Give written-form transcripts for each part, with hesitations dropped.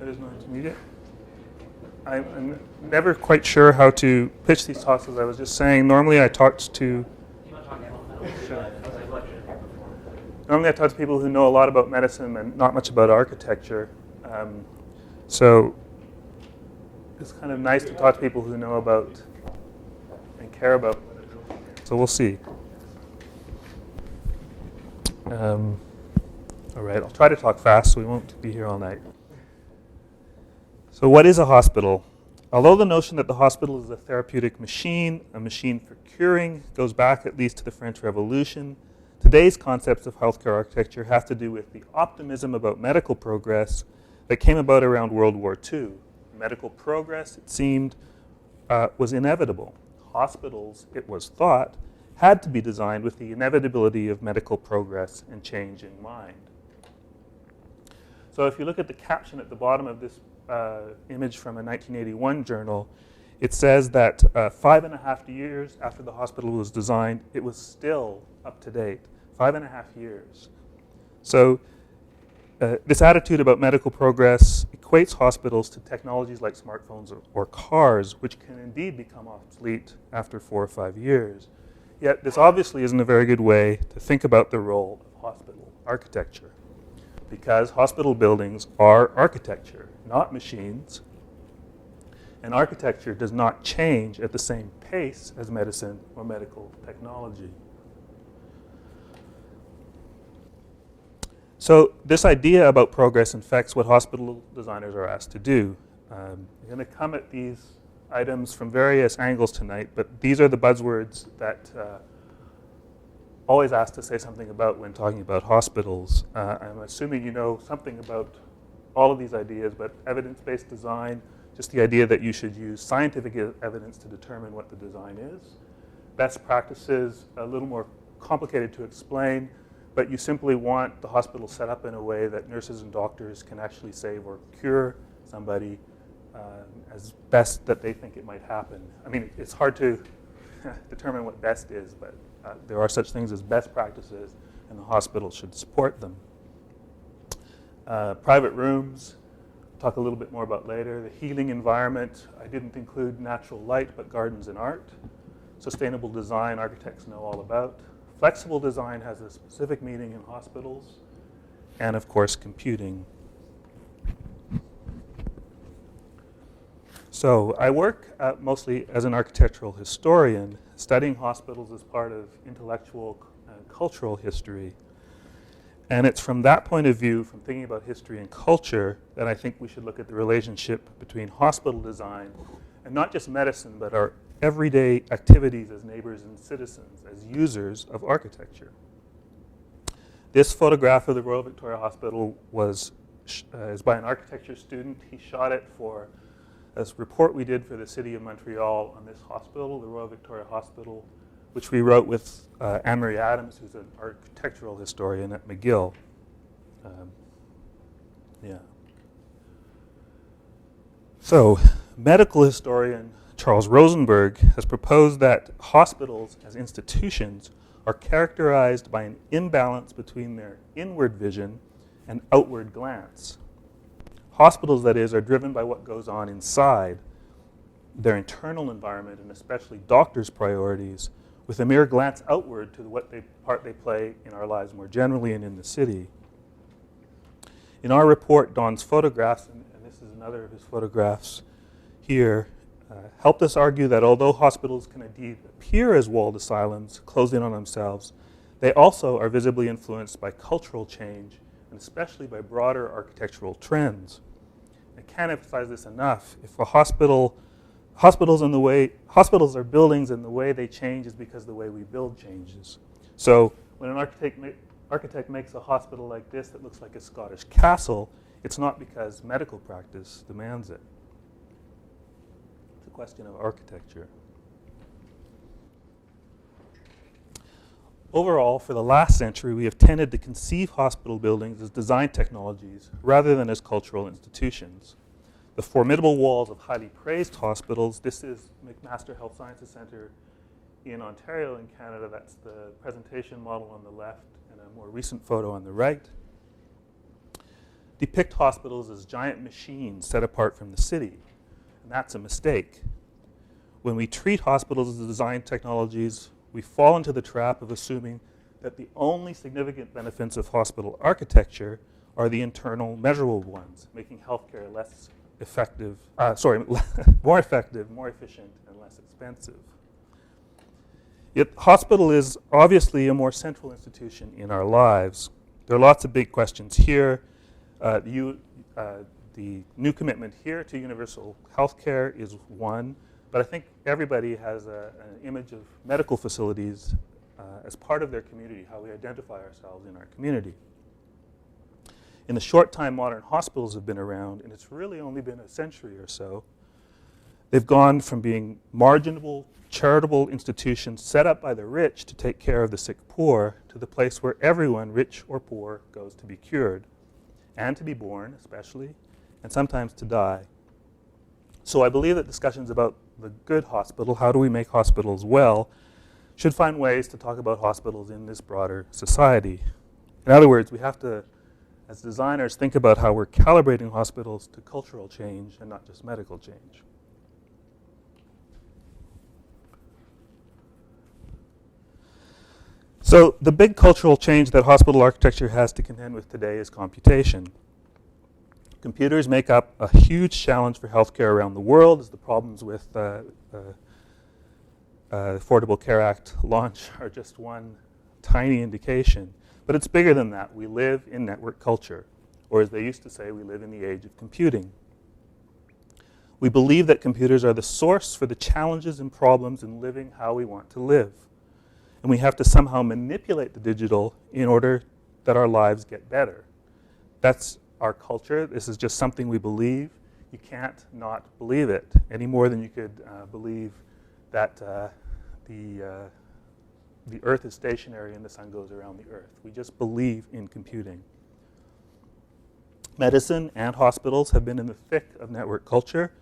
That is not intermediate. I'm never quite sure how to pitch these talks, as I was just saying. Normally I talk to people who know a lot about medicine and not much about architecture. So it's kind of nice to talk to people who know about and care about. So we'll see. All right, I'll try to talk fast so we won't be here all night. So what is a hospital? Although the notion that the hospital is a therapeutic machine, a machine for curing, goes back at least to the French Revolution, today's concepts of healthcare architecture have to do with the optimism about medical progress that came about around World War II. Medical progress, it seemed, was inevitable. Hospitals, it was thought, had to be designed with the inevitability of medical progress and change in mind. So if you look at the caption at the bottom of this image from a 1981 journal, it says that 5.5 years after the hospital was designed, it was still up to date. 5.5 years. So this attitude about medical progress equates hospitals to technologies like smartphones or cars, which can indeed become obsolete after 4 or 5 years. Yet this obviously isn't a very good way to think about the role of hospital architecture, because hospital buildings are architecture, not machines, and architecture does not change at the same pace as medicine or medical technology. So this idea about progress infects what hospital designers are asked to do. I'm going to come at these items from various angles tonight, but these are the buzzwords that always asked to say something about when talking about hospitals. I'm assuming you know something about all of these ideas, but evidence-based design, just the idea that you should use scientific evidence to determine what the design is. Best practices, a little more complicated to explain, but you simply want the hospital set up in a way that nurses and doctors can actually save or cure somebody as best that they think it might happen. I mean, it's hard to determine what best is, but there are such things as best practices, and the hospital should support them. Private rooms, talk a little bit more about later. The healing environment, I didn't include natural light, but gardens and art. Sustainable design, architects know all about. Flexible design has a specific meaning in hospitals. And of course, computing. So I work mostly as an architectural historian, studying hospitals as part of intellectual and cultural history. And it's from that point of view, from thinking about history and culture, that I think we should look at the relationship between hospital design and not just medicine, but our everyday activities as neighbors and citizens, as users of architecture. This photograph of the Royal Victoria Hospital is by an architecture student. He shot it for a report we did for the City of Montreal on this hospital, the Royal Victoria Hospital, which we wrote with Anne-Marie Adams, who's an architectural historian at McGill. So, medical historian Charles Rosenberg has proposed that hospitals as institutions are characterized by an imbalance between their inward vision and outward glance. Hospitals, that is, are driven by what goes on inside their internal environment, and especially doctors' priorities, with a mere glance outward to what part they play in our lives more generally and in the city. In our report, Don's photographs, and this is another of his photographs here, helped us argue that although hospitals can indeed appear as walled asylums, closed in on themselves, they also are visibly influenced by cultural change, and especially by broader architectural trends. I can't emphasize this enough. If a hospitals are buildings, and the way they change is because the way we build changes. So when an architect makes a hospital like this that looks like a Scottish castle, it's not because medical practice demands it. It's a question of architecture. Overall, for the last century, we have tended to conceive hospital buildings as design technologies rather than as cultural institutions. The formidable walls of highly praised hospitals, this is McMaster Health Sciences Centre in Ontario in Canada. That's the presentation model on the left and a more recent photo on the right. depict hospitals as giant machines set apart from the city, and that's a mistake. When we treat hospitals as design technologies, we fall into the trap of assuming that the only significant benefits of hospital architecture are the internal measurable ones, making healthcare less effective, more effective, more efficient, and less expensive. Yet hospital is obviously a more central institution in our lives. There are lots of big questions here. The new commitment here to universal healthcare is one, but I think everybody has an image of medical facilities as part of their community, how we identify ourselves in our community. In the short time modern hospitals have been around, and it's really only been a century or so, they've gone from being marginal, charitable institutions set up by the rich to take care of the sick poor to the place where everyone, rich or poor, goes to be cured, and to be born especially, and sometimes to die. So I believe that discussions about the good hospital, how do we make hospitals well, should find ways to talk about hospitals in this broader society. In other words, we have to, as designers, think about how we're calibrating hospitals to cultural change and not just medical change. So the big cultural change that hospital architecture has to contend with today is computation. Computers make up a huge challenge for healthcare around the world, as the problems with Affordable Care Act launch are just one tiny indication. But it's bigger than that. We live in network culture, or as they used to say, we live in the age of computing. We believe that computers are the source for the challenges and problems in living how we want to live. And we have to somehow manipulate the digital in order that our lives get better. That's our culture. This is just something we believe. You can't not believe it any more than you could believe that the Earth is stationary and the sun goes around the Earth. We just believe in computing. Medicine and hospitals have been in the thick of network culture.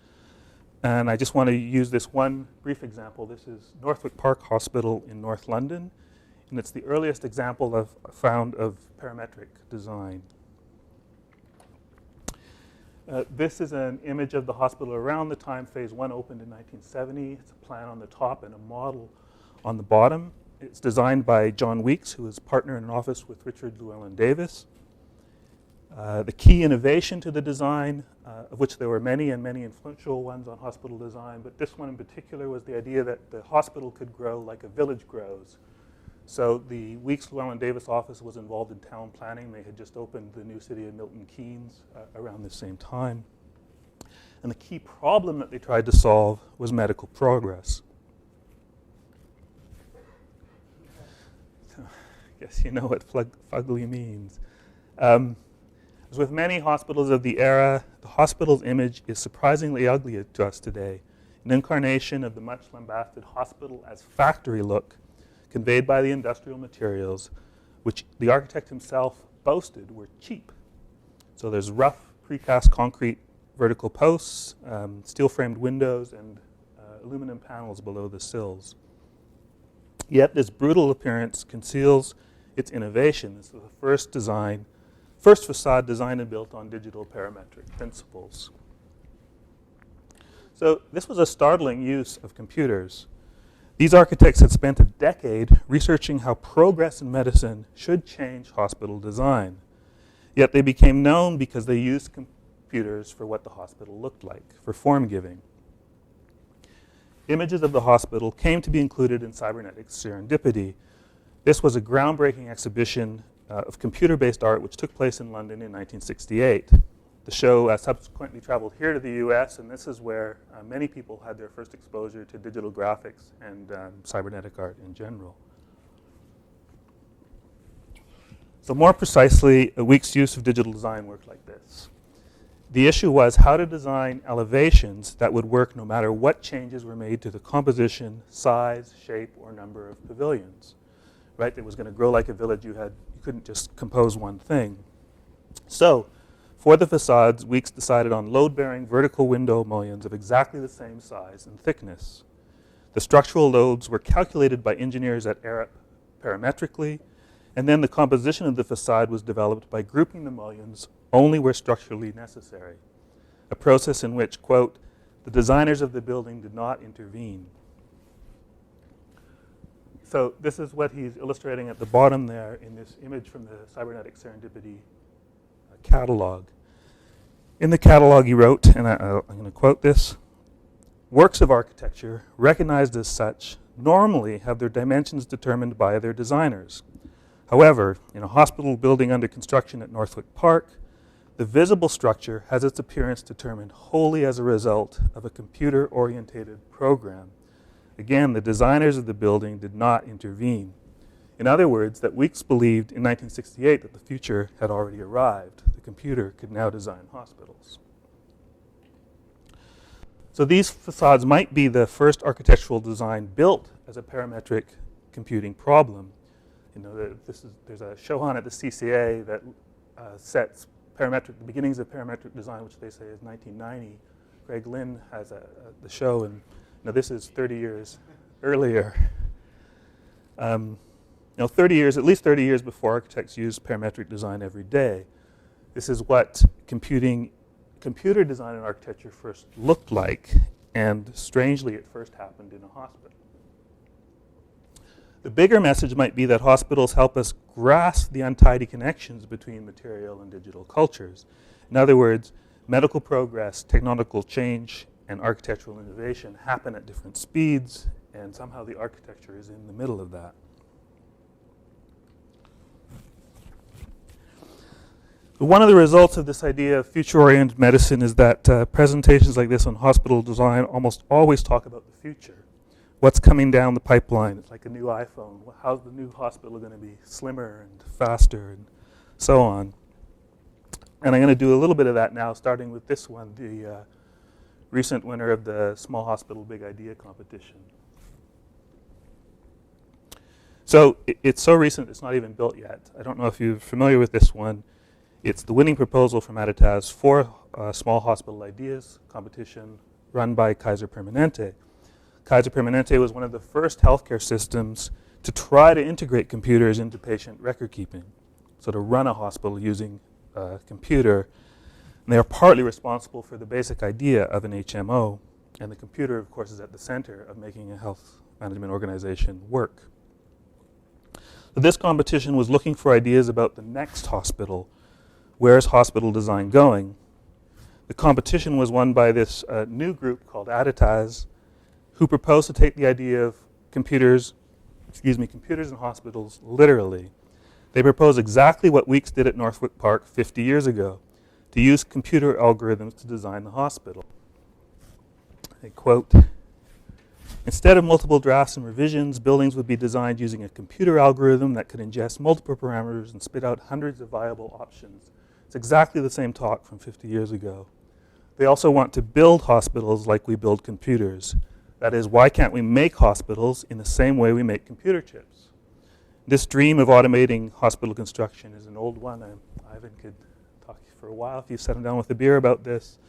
And I just want to use this one brief example. This is Northwick Park Hospital in North London, and it's the earliest example I've found of parametric design. This is an image of the hospital around the time Phase 1 opened in 1970. It's a plan on the top and a model on the bottom. It's designed by John Weeks, who is partner in an office with Richard Llewellyn Davis. The key innovation to the design, of which there were many and many influential ones on hospital design, but this one in particular was the idea that the hospital could grow like a village grows. So the Weeks Llewellyn Davis office was involved in town planning. They had just opened the new city of Milton Keynes around the same time. And the key problem that they tried to solve was medical progress. So I guess you know what fugly means. As with many hospitals of the era, the hospital's image is surprisingly ugly to us today, an incarnation of the much lambasted hospital as factory look conveyed by the industrial materials, which the architect himself boasted were cheap. So there's rough precast concrete vertical posts, steel-framed windows, and aluminum panels below the sills. Yet this brutal appearance conceals its innovation. This is the first facade designed and built on digital parametric principles. So this was a startling use of computers. These architects had spent a decade researching how progress in medicine should change hospital design. Yet they became known because they used computers for what the hospital looked like, for form giving. Images of the hospital came to be included in Cybernetic Serendipity. This was a groundbreaking exhibition of computer-based art which took place in London in 1968. The show subsequently traveled here to the US, and this is where many people had their first exposure to digital graphics and cybernetic art in general. So more precisely, Weeks' use of digital design worked like this. The issue was how to design elevations that would work no matter what changes were made to the composition, size, shape, or number of pavilions. Right? It was going to grow like a village. You couldn't just compose one thing. So, for the facades, Weeks decided on load-bearing vertical window mullions of exactly the same size and thickness. The structural loads were calculated by engineers at Arup parametrically, and then the composition of the facade was developed by grouping the mullions only where structurally necessary, a process in which, quote, the designers of the building did not intervene. So this is what he's illustrating at the bottom there in this image from the Cybernetic Serendipity catalog. In the catalog he wrote, and I'm going to quote this, works of architecture, recognized as such, normally have their dimensions determined by their designers. However, in a hospital building under construction at Northwick Park, the visible structure has its appearance determined wholly as a result of a computer-orientated program. Again, the designers of the building did not intervene. In other words, that Weeks believed in 1968 that the future had already arrived. The computer could now design hospitals. So these facades might be the first architectural design built as a parametric computing problem. You know, there's a Shohan at the CCA that sets the beginnings of parametric design, which they say is 1990. Greg Lynn has the show, and this is 30 years earlier. 30 years, at least 30 years before architects used parametric design every day. This is what computer design and architecture first looked like, and strangely, it first happened in a hospital. The bigger message might be that hospitals help us grasp the untidy connections between material and digital cultures. In other words, medical progress, technological change, and architectural innovation happen at different speeds, and somehow the architecture is in the middle of that. One of the results of this idea of future-oriented medicine is that presentations like this on hospital design almost always talk about the future. What's coming down the pipeline? It's like a new iPhone. How's the new hospital going to be slimmer and faster and so on? And I'm going to do a little bit of that now, starting with this one, the recent winner of the Small Hospital Big Idea competition. So it's so recent, it's not even built yet. I don't know if you're familiar with this one. It's the winning proposal from Adidas for Small Hospital Ideas competition run by Kaiser Permanente. Kaiser Permanente was one of the first healthcare systems to try to integrate computers into patient record keeping, so to run a hospital using a computer. And they are partly responsible for the basic idea of an HMO, and the computer, of course, is at the center of making a health management organization work. So this competition was looking for ideas about the next hospital. Where is hospital design going? The competition was won by this new group called Aditas, who proposed to take the idea of computers in hospitals literally. They proposed exactly what Weeks did at Northwick Park 50 years ago, to use computer algorithms to design the hospital. They quote, instead of multiple drafts and revisions, buildings would be designed using a computer algorithm that could ingest multiple parameters and spit out hundreds of viable options. It's exactly the same talk from 50 years ago. They also want to build hospitals like we build computers. That is, why can't we make hospitals in the same way we make computer chips? This dream of automating hospital construction is an old one. Ivan could talk for a while if you set him down with a beer about this.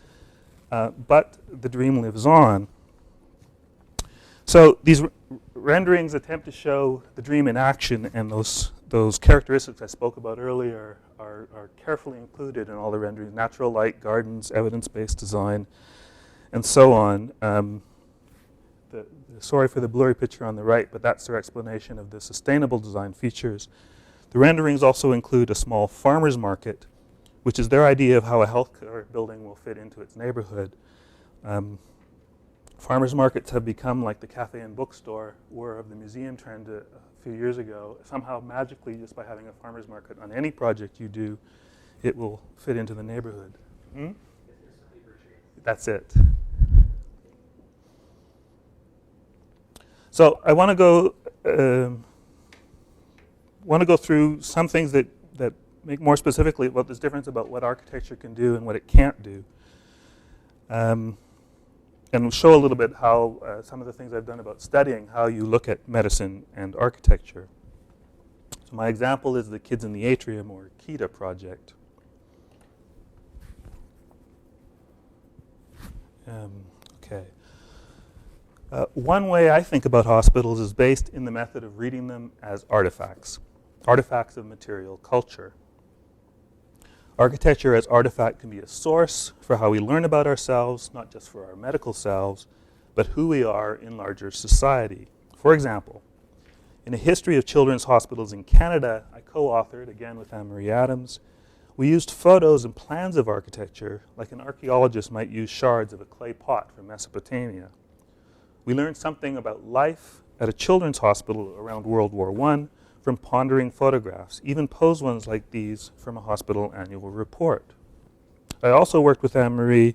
But the dream lives on. So these renderings attempt to show the dream in action, and those characteristics I spoke about earlier are carefully included in all the renderings: natural light, gardens, evidence-based design, and so on. Sorry for the blurry picture on the right, but that's their explanation of the sustainable design features. The renderings also include a small farmer's market, which is their idea of how a healthcare building will fit into its neighborhood. Farmers markets have become like the cafe and bookstore were of the museum trend a few years ago. Somehow, magically, just by having a farmers market on any project you do, it will fit into the neighborhood. That's it. So I want to go through some things that make more specifically about this difference about what architecture can do and what it can't do. And show a little bit how some of the things I've done about studying how you look at medicine and architecture. So my example is the Kids in the Atrium, or KITA project. Okay. One way I think about hospitals is based in the method of reading them as artifacts. artifacts of material culture. Architecture as artifact can be a source for how we learn about ourselves, not just for our medical selves, but who we are in larger society. For example, in a history of children's hospitals in Canada, I co-authored, again with Anne-Marie Adams, we used photos and plans of architecture like an archaeologist might use shards of a clay pot from Mesopotamia. We learned something about life at a children's hospital around World War I from pondering photographs, even posed ones like these from a hospital annual report. I also worked with Anne-Marie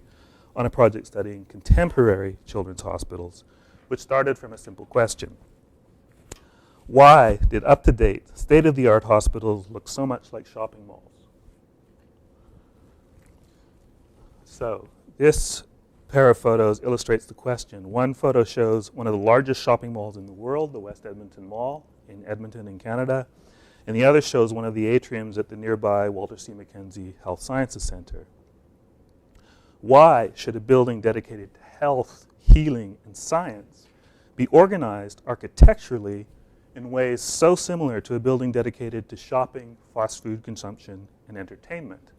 on a project studying contemporary children's hospitals, which started from a simple question. Why did up-to-date, state-of-the-art hospitals look so much like shopping malls? So this pair of photos illustrates the question. One photo shows one of the largest shopping malls in the world, the West Edmonton Mall in Edmonton in Canada, and the other shows one of the atriums at the nearby Walter C. Mackenzie Health Sciences Center. Why should a building dedicated to health, healing, and science be organized architecturally in ways so similar to a building dedicated to shopping, fast food consumption, and entertainment?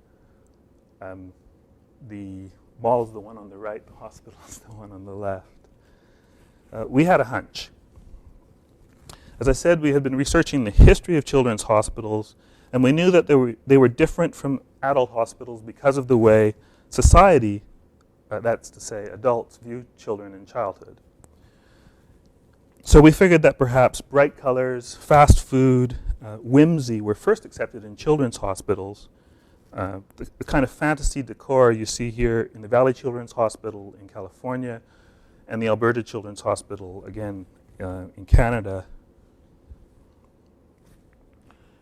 The mall is the one on the right, the hospital is the one on the left. We had a hunch. As I said, we had been researching the history of children's hospitals, and we knew that they were different from adult hospitals because of the way society, that's to say adults, view children in childhood. So we figured that perhaps bright colors, fast food, whimsy were first accepted in children's hospitals. The kind of fantasy decor you see here in the Valley Children's Hospital in California and the Alberta Children's Hospital, again, in Canada.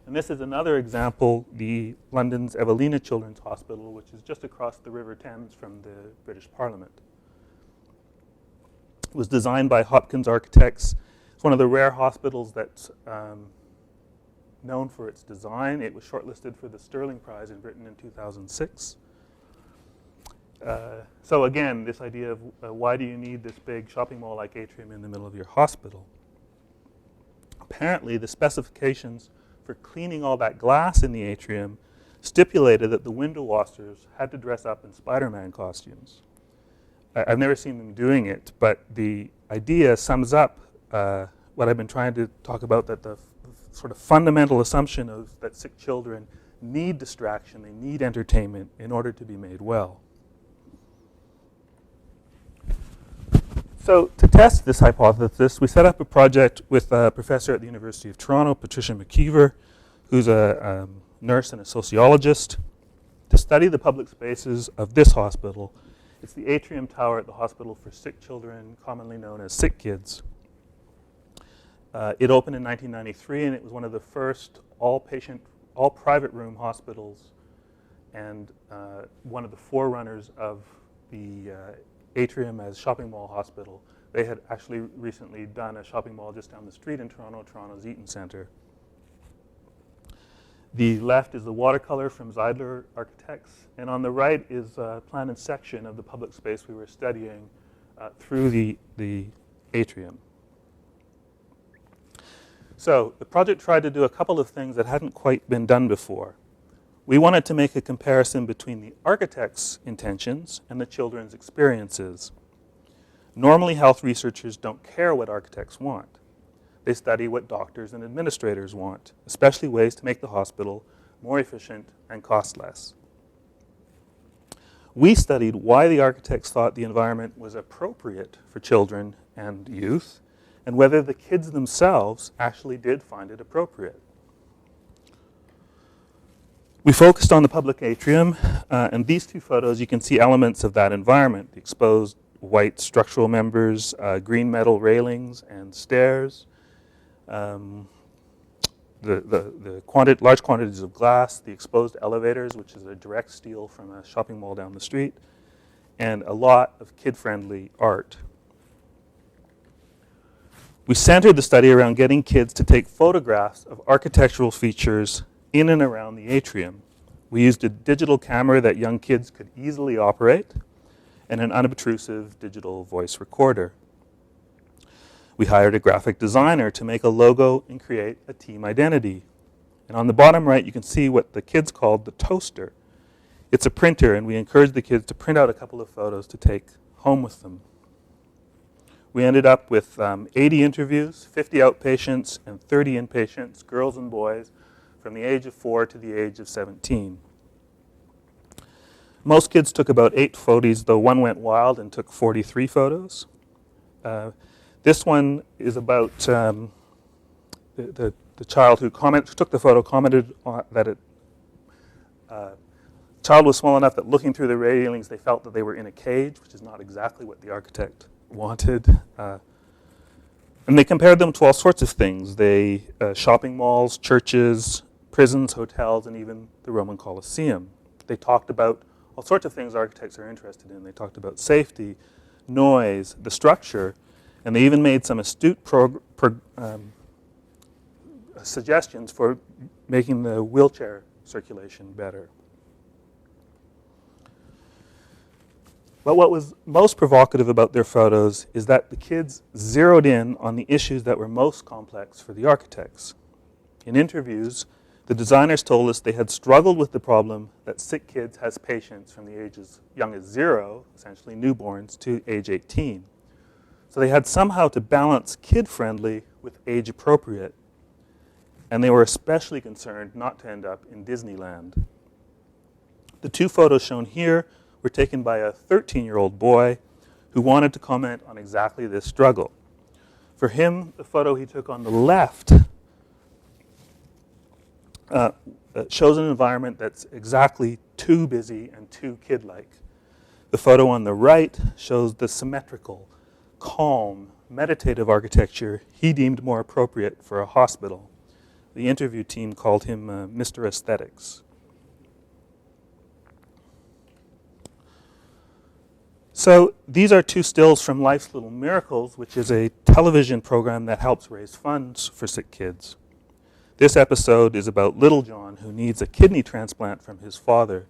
And this is another example, the London's Evelina Children's Hospital, which is just across the River Thames from the British Parliament. It was designed by Hopkins Architects. It's one of the rare hospitals that's known for its design. It was shortlisted for the Sterling Prize in Britain in 2006. So again, this idea of why do you need this big shopping mall-like atrium in the middle of your hospital? Apparently, the specifications for cleaning all that glass in the atrium stipulated that the window washers had to dress up in Spider-Man costumes. I've never seen them doing it, but the idea sums up what I've been trying to talk about, that the sort of fundamental assumption of that sick children need distraction, they need entertainment in order to be made well. So to test this hypothesis, we set up a project with a professor at the University of Toronto, Patricia McKeever, who's a nurse and a sociologist, to study the public spaces of this hospital. It's the atrium tower at the Hospital for Sick Children, commonly known as Sick Kids. It opened in 1993, and it was one of the first all private room hospitals, and one of the forerunners of the atrium as shopping mall hospital. They had actually recently done a shopping mall just down the street in Toronto, Toronto's Eaton Centre. The left is the watercolor from Zeidler Architects, and on the right is a plan and section of the public space we were studying through the atrium. So the project tried to do a couple of things that hadn't quite been done before. We wanted to make a comparison between the architect's intentions and the children's experiences. Normally, health researchers don't care what architects want. They study what doctors and administrators want, especially ways to make the hospital more efficient and cost less. We studied why the architects thought the environment was appropriate for children and youth, and whether the kids themselves actually did find it appropriate. We focused on the public atrium, and these two photos, you can see elements of that environment: the exposed white structural members, green metal railings and stairs, the large quantities of glass, the exposed elevators, which is a direct steal from a shopping mall down the street, and a lot of kid-friendly art. We centered the study around getting kids to take photographs of architectural features in and around the atrium. We used a digital camera that young kids could easily operate and an unobtrusive digital voice recorder. We hired a graphic designer to make a logo and create a team identity. And on the bottom right, you can see what the kids called the toaster. It's a printer, and we encouraged the kids to print out a couple of photos to take home with them. We ended up with 80 interviews, 50 outpatients, and 30 inpatients, girls and boys, from the age of 4 to the age of 17. Most kids took about 8 photos, though one went wild and took 43 photos. This one is about the child who took the photo commented that it child was small enough that looking through the railings they felt that they were in a cage, which is not exactly what the architect wanted. And they compared them to all sorts of things. Shopping malls, churches, prisons, hotels, and even the Roman Colosseum. They talked about all sorts of things architects are interested in. They talked about safety, noise, the structure, and they even made some astute suggestions for making the wheelchair circulation better. But what was most provocative about their photos is that the kids zeroed in on the issues that were most complex for the architects. In interviews, the designers told us they had struggled with the problem that sick kids has patients from the ages young as 0, essentially newborns, to age 18. So they had somehow to balance kid-friendly with age-appropriate. And they were especially concerned not to end up in Disneyland. The 2 photos shown here were taken by a 13-year-old boy who wanted to comment on exactly this struggle. For him, the photo he took on the left shows an environment that's exactly too busy and too kid-like. The photo on the right shows the symmetrical, calm, meditative architecture he deemed more appropriate for a hospital. The interview team called him Mr. Aesthetics. So these are 2 stills from Life's Little Miracles, which is a television program that helps raise funds for sick kids. This episode is about Little John, who needs a kidney transplant from his father.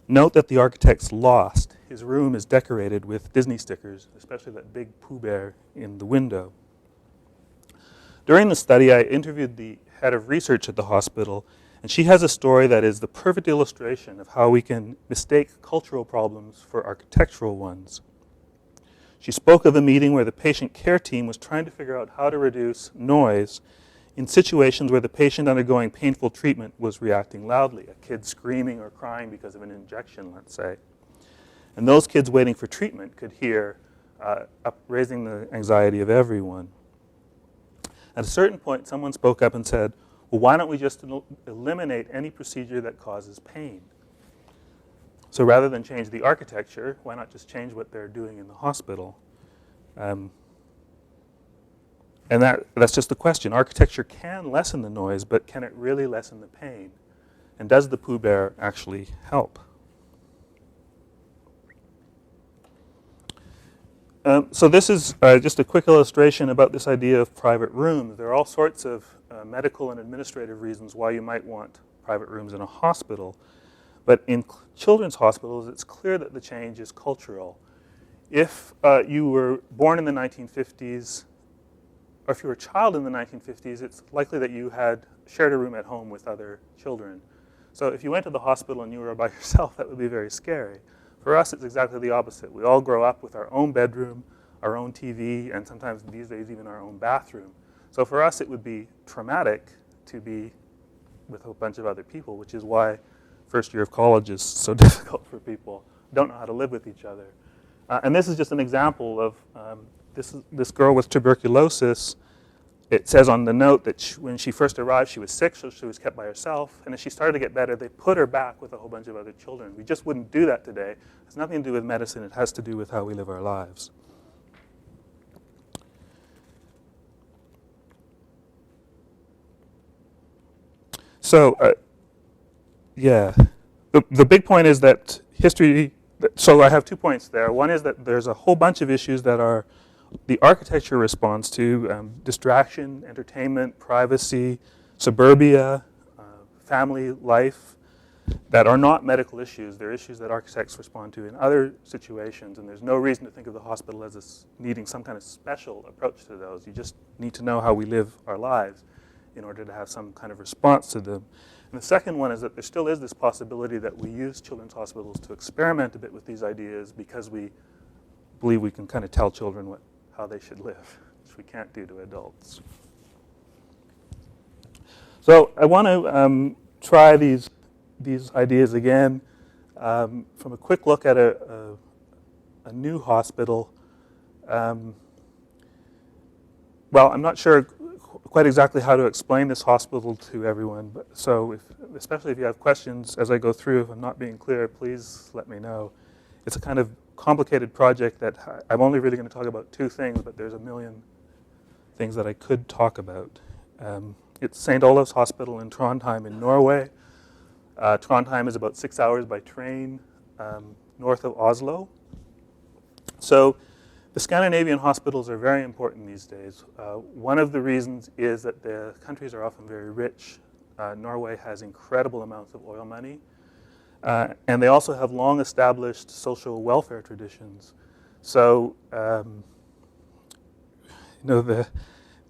Note that the architect's lost. His room is decorated with Disney stickers, especially that big Pooh Bear in the window. During the study, I interviewed the head of research at the hospital, and she has a story that is the perfect illustration of how we can mistake cultural problems for architectural ones. She spoke of a meeting where the patient care team was trying to figure out how to reduce noise in situations where the patient undergoing painful treatment was reacting loudly, a kid screaming or crying because of an injection, let's say. And those kids waiting for treatment could hear raising the anxiety of everyone. At a certain point, someone spoke up and said, well, why don't we just eliminate any procedure that causes pain? So rather than change the architecture, why not just change what they're doing in the hospital? And that's just the question. Architecture can lessen the noise, but can it really lessen the pain? And does the Pooh Bear actually help? So this is just a quick illustration about this idea of private rooms. There are all sorts of medical and administrative reasons why you might want private rooms in a hospital. But in children's hospitals, it's clear that the change is cultural. If you were born in the 1950s, or if you were a child in the 1950s, it's likely that you had shared a room at home with other children. So if you went to the hospital and you were by yourself, that would be very scary. For us, it's exactly the opposite. We all grow up with our own bedroom, our own TV, and sometimes these days even our own bathroom. So for us, it would be traumatic to be with a bunch of other people, which is why first year of college is so difficult for people who don't know how to live with each other. And this is just an example of this girl with tuberculosis. It says on the note that when she first arrived, she was sick, so she was kept by herself. And as she started to get better, they put her back with a whole bunch of other children. We just wouldn't do that today. It has nothing to do with medicine. It has to do with how we live our lives. So, the big point is that history, so I have 2 points there. One is that there's a whole bunch of issues that are the architecture responds to, distraction, entertainment, privacy, suburbia, family life, that are not medical issues. They're issues that architects respond to in other situations, and there's no reason to think of the hospital as needing some kind of special approach to those. You just need to know how we live our lives. in order to have some kind of response to them. And the second one is that there still is this possibility that we use children's hospitals to experiment a bit with these ideas because we believe we can kind of tell children how they should live, which we can't do to adults. So I want to try these ideas again from a quick look at a new hospital. Well, I'm not sure quite exactly how to explain this hospital to everyone, but so especially if you have questions as I go through, if I'm not being clear, please let me know. It's a kind of complicated project that I'm only really going to talk about two things, but there's a million things that I could talk about. It's St. Olav's Hospital in Trondheim in Norway. Trondheim is about 6 hours by train north of Oslo. So the Scandinavian hospitals are very important these days. One of the reasons is that the countries are often very rich. Norway has incredible amounts of oil money. And they also have long-established social welfare traditions. So,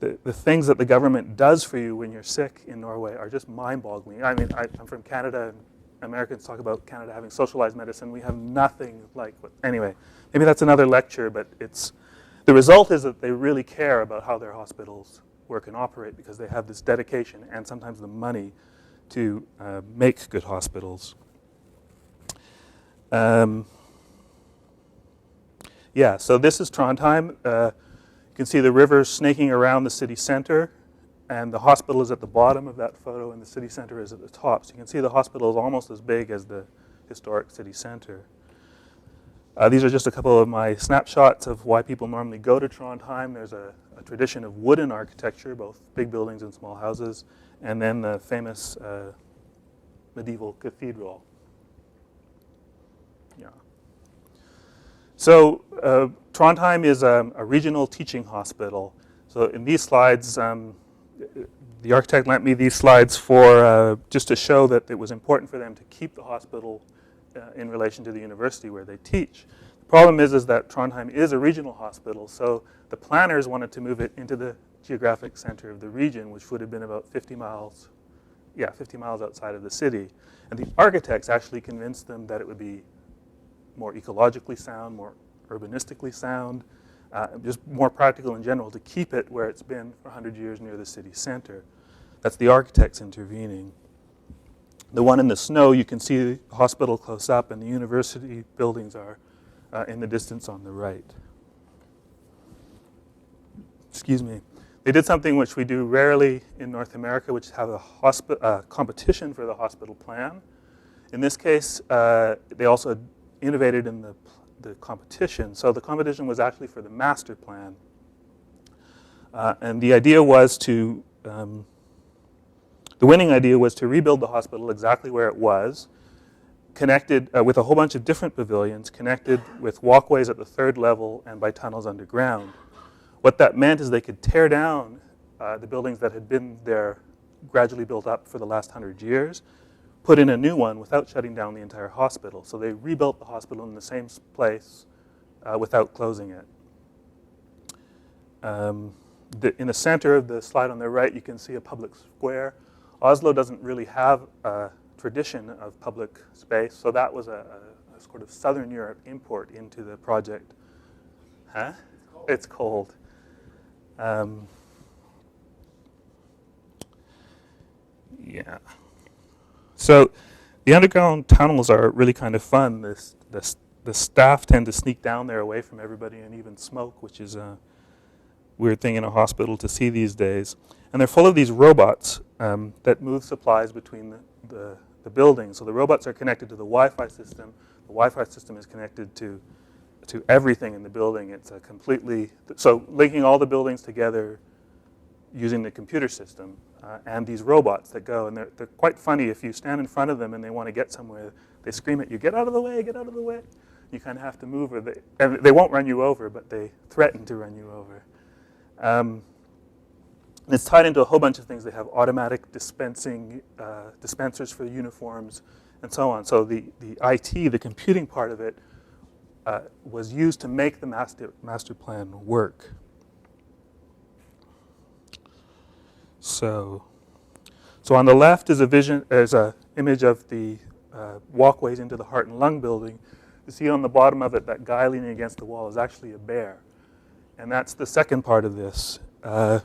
the things that the government does for you when you're sick in Norway are just mind-boggling. I mean, I'm from Canada, and Americans talk about Canada having socialized medicine. We have nothing like what, anyway, maybe that's another lecture, but the result is that they really care about how their hospitals work and operate because they have this dedication and sometimes the money to make good hospitals. Yeah, so this is Trondheim. You can see the river snaking around the city center, and the hospital is at the bottom of that photo, and the city center is at the top. So you can see the hospital is almost as big as the historic city center. These are just a couple of my snapshots of why people normally go to Trondheim. There's a tradition of wooden architecture, both big buildings and small houses, and then the famous medieval cathedral. Yeah. So Trondheim is a regional teaching hospital. So in these slides, the architect lent me these slides for just to show that it was important for them to keep the hospital in relation to the university where they teach. The problem is that Trondheim is a regional hospital, so the planners wanted to move it into the geographic center of the region, which would have been about 50 miles outside of the city. And the architects actually convinced them that it would be more ecologically sound, more urbanistically sound, just more practical in general to keep it where it's been for 100 years near the city center. That's the architects intervening. The one in the snow, you can see the hospital close up, and the university buildings are in the distance on the right. Excuse me. They did something which we do rarely in North America, which is have a competition for the hospital plan. In this case, they also innovated in the competition. So the competition was actually for the master plan. And the idea was to, the winning idea was to rebuild the hospital exactly where it was, connected with a whole bunch of different pavilions, connected with walkways at the third level and by tunnels underground. What that meant is they could tear down the buildings that had been there, gradually built up for the last 100 years, put in a new one without shutting down the entire hospital. So they rebuilt the hospital in the same place without closing it. In the center of the slide on the right, you can see a public square. Oslo doesn't really have a tradition of public space, so that was a sort of Southern Europe import into the project. Huh? It's cold. Yeah. So the underground tunnels are really kind of fun. The staff tend to sneak down there away from everybody and even smoke, which is a weird thing in a hospital to see these days. And they're full of these robots that move supplies between the buildings. So the robots are connected to the Wi-Fi system. The Wi-Fi system is connected to everything in the building. It's a completely, so linking all the buildings together using the computer system and these robots that go. And they're quite funny. If you stand in front of them and they want to get somewhere, they scream at you, "Get out of the way, get out of the way." You kind of have to move, or and they won't run you over, but they threaten to run you over. It's tied into a whole bunch of things. They have automatic dispensers for the uniforms and so on. So the IT, the computing part of it, was used to make the master plan work. So So on the left is a image of the walkways into the Heart and Lung building. You see on the bottom of it, that guy leaning against the wall is actually a bear. And that's the second part of this. The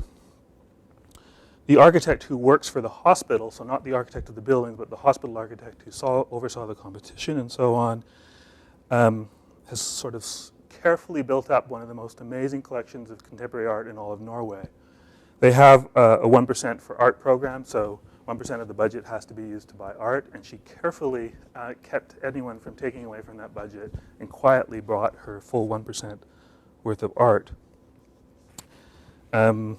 architect who works for the hospital, so not the architect of the buildings, but the hospital architect who oversaw the competition and so on, has sort of carefully built up one of the most amazing collections of contemporary art in all of Norway. They have a 1% for art program, so 1% of the budget has to be used to buy art, and she carefully kept anyone from taking away from that budget and quietly brought her full 1% worth of art. And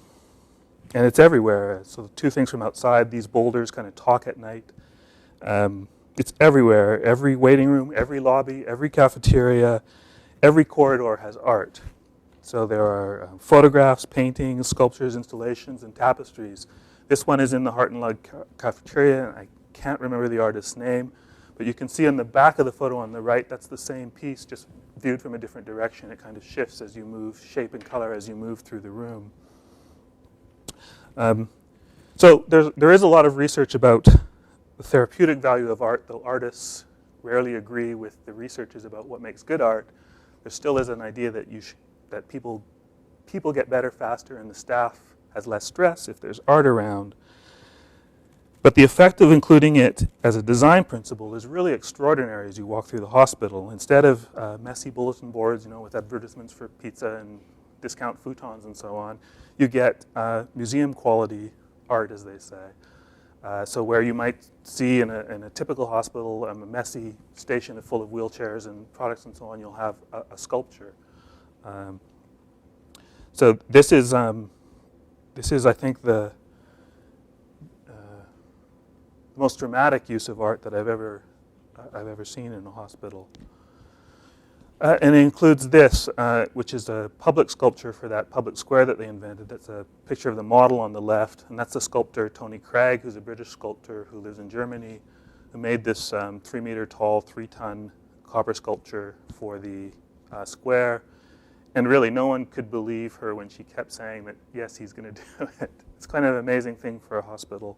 it's everywhere. So two things from outside, these boulders kind of talk at night. It's everywhere. Every waiting room, every lobby, every cafeteria, every corridor has art. So there are photographs, paintings, sculptures, installations, and tapestries. This one is in the Heart and Lung cafeteria, and I can't remember the artist's name, but you can see on the back of the photo on the right, that's the same piece, just viewed from a different direction. It kind of shifts as you move, shape and color as you move through the room. So there is a lot of research about the therapeutic value of art, though artists rarely agree with the researchers about what makes good art. There still is an idea that that people get better faster and the staff has less stress if there's art around. But the effect of including it as a design principle is really extraordinary as you walk through the hospital. Instead of messy bulletin boards, with advertisements for pizza and discount futons and so on, you get museum quality art, as they say. So where you might see in a typical hospital a messy station full of wheelchairs and products and so on, you'll have a sculpture. So this is, I think, the most dramatic use of art that I've ever seen in a hospital. And it includes this, which is a public sculpture for that public square that they invented. That's a picture of the model on the left, and that's the sculptor Tony Craig, who's a British sculptor who lives in Germany, who made this 3-meter tall, 3-ton copper sculpture for the square. And really, no one could believe her when she kept saying that, yes, he's going to do it. It's kind of an amazing thing for a hospital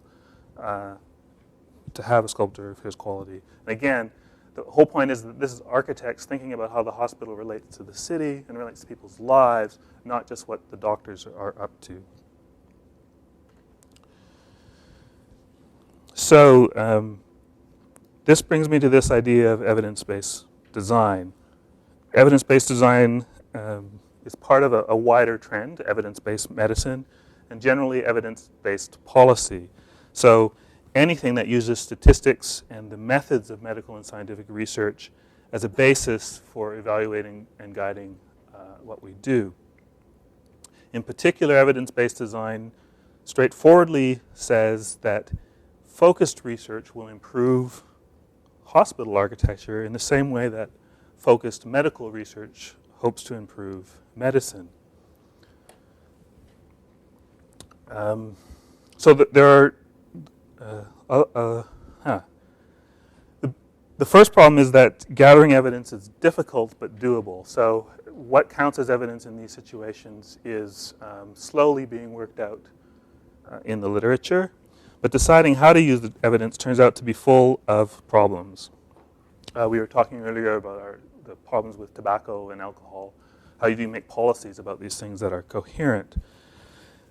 to have a sculptor of his quality. And again, the whole point is that this is architects thinking about how the hospital relates to the city and relates to people's lives, not just what the doctors are up to. So this brings me to this idea of evidence-based design. Evidence-based design is part of a wider trend, evidence-based medicine, and generally evidence-based policy. So anything that uses statistics and the methods of medical and scientific research as a basis for evaluating and guiding what we do. In particular, evidence-based design straightforwardly says that focused research will improve hospital architecture in the same way that focused medical research hopes to improve medicine. So there are the first problem is that gathering evidence is difficult but doable. So what counts as evidence in these situations is slowly being worked out in the literature, but deciding how to use the evidence turns out to be full of problems. We were talking earlier about the problems with tobacco and alcohol. How do you make policies about these things that are coherent?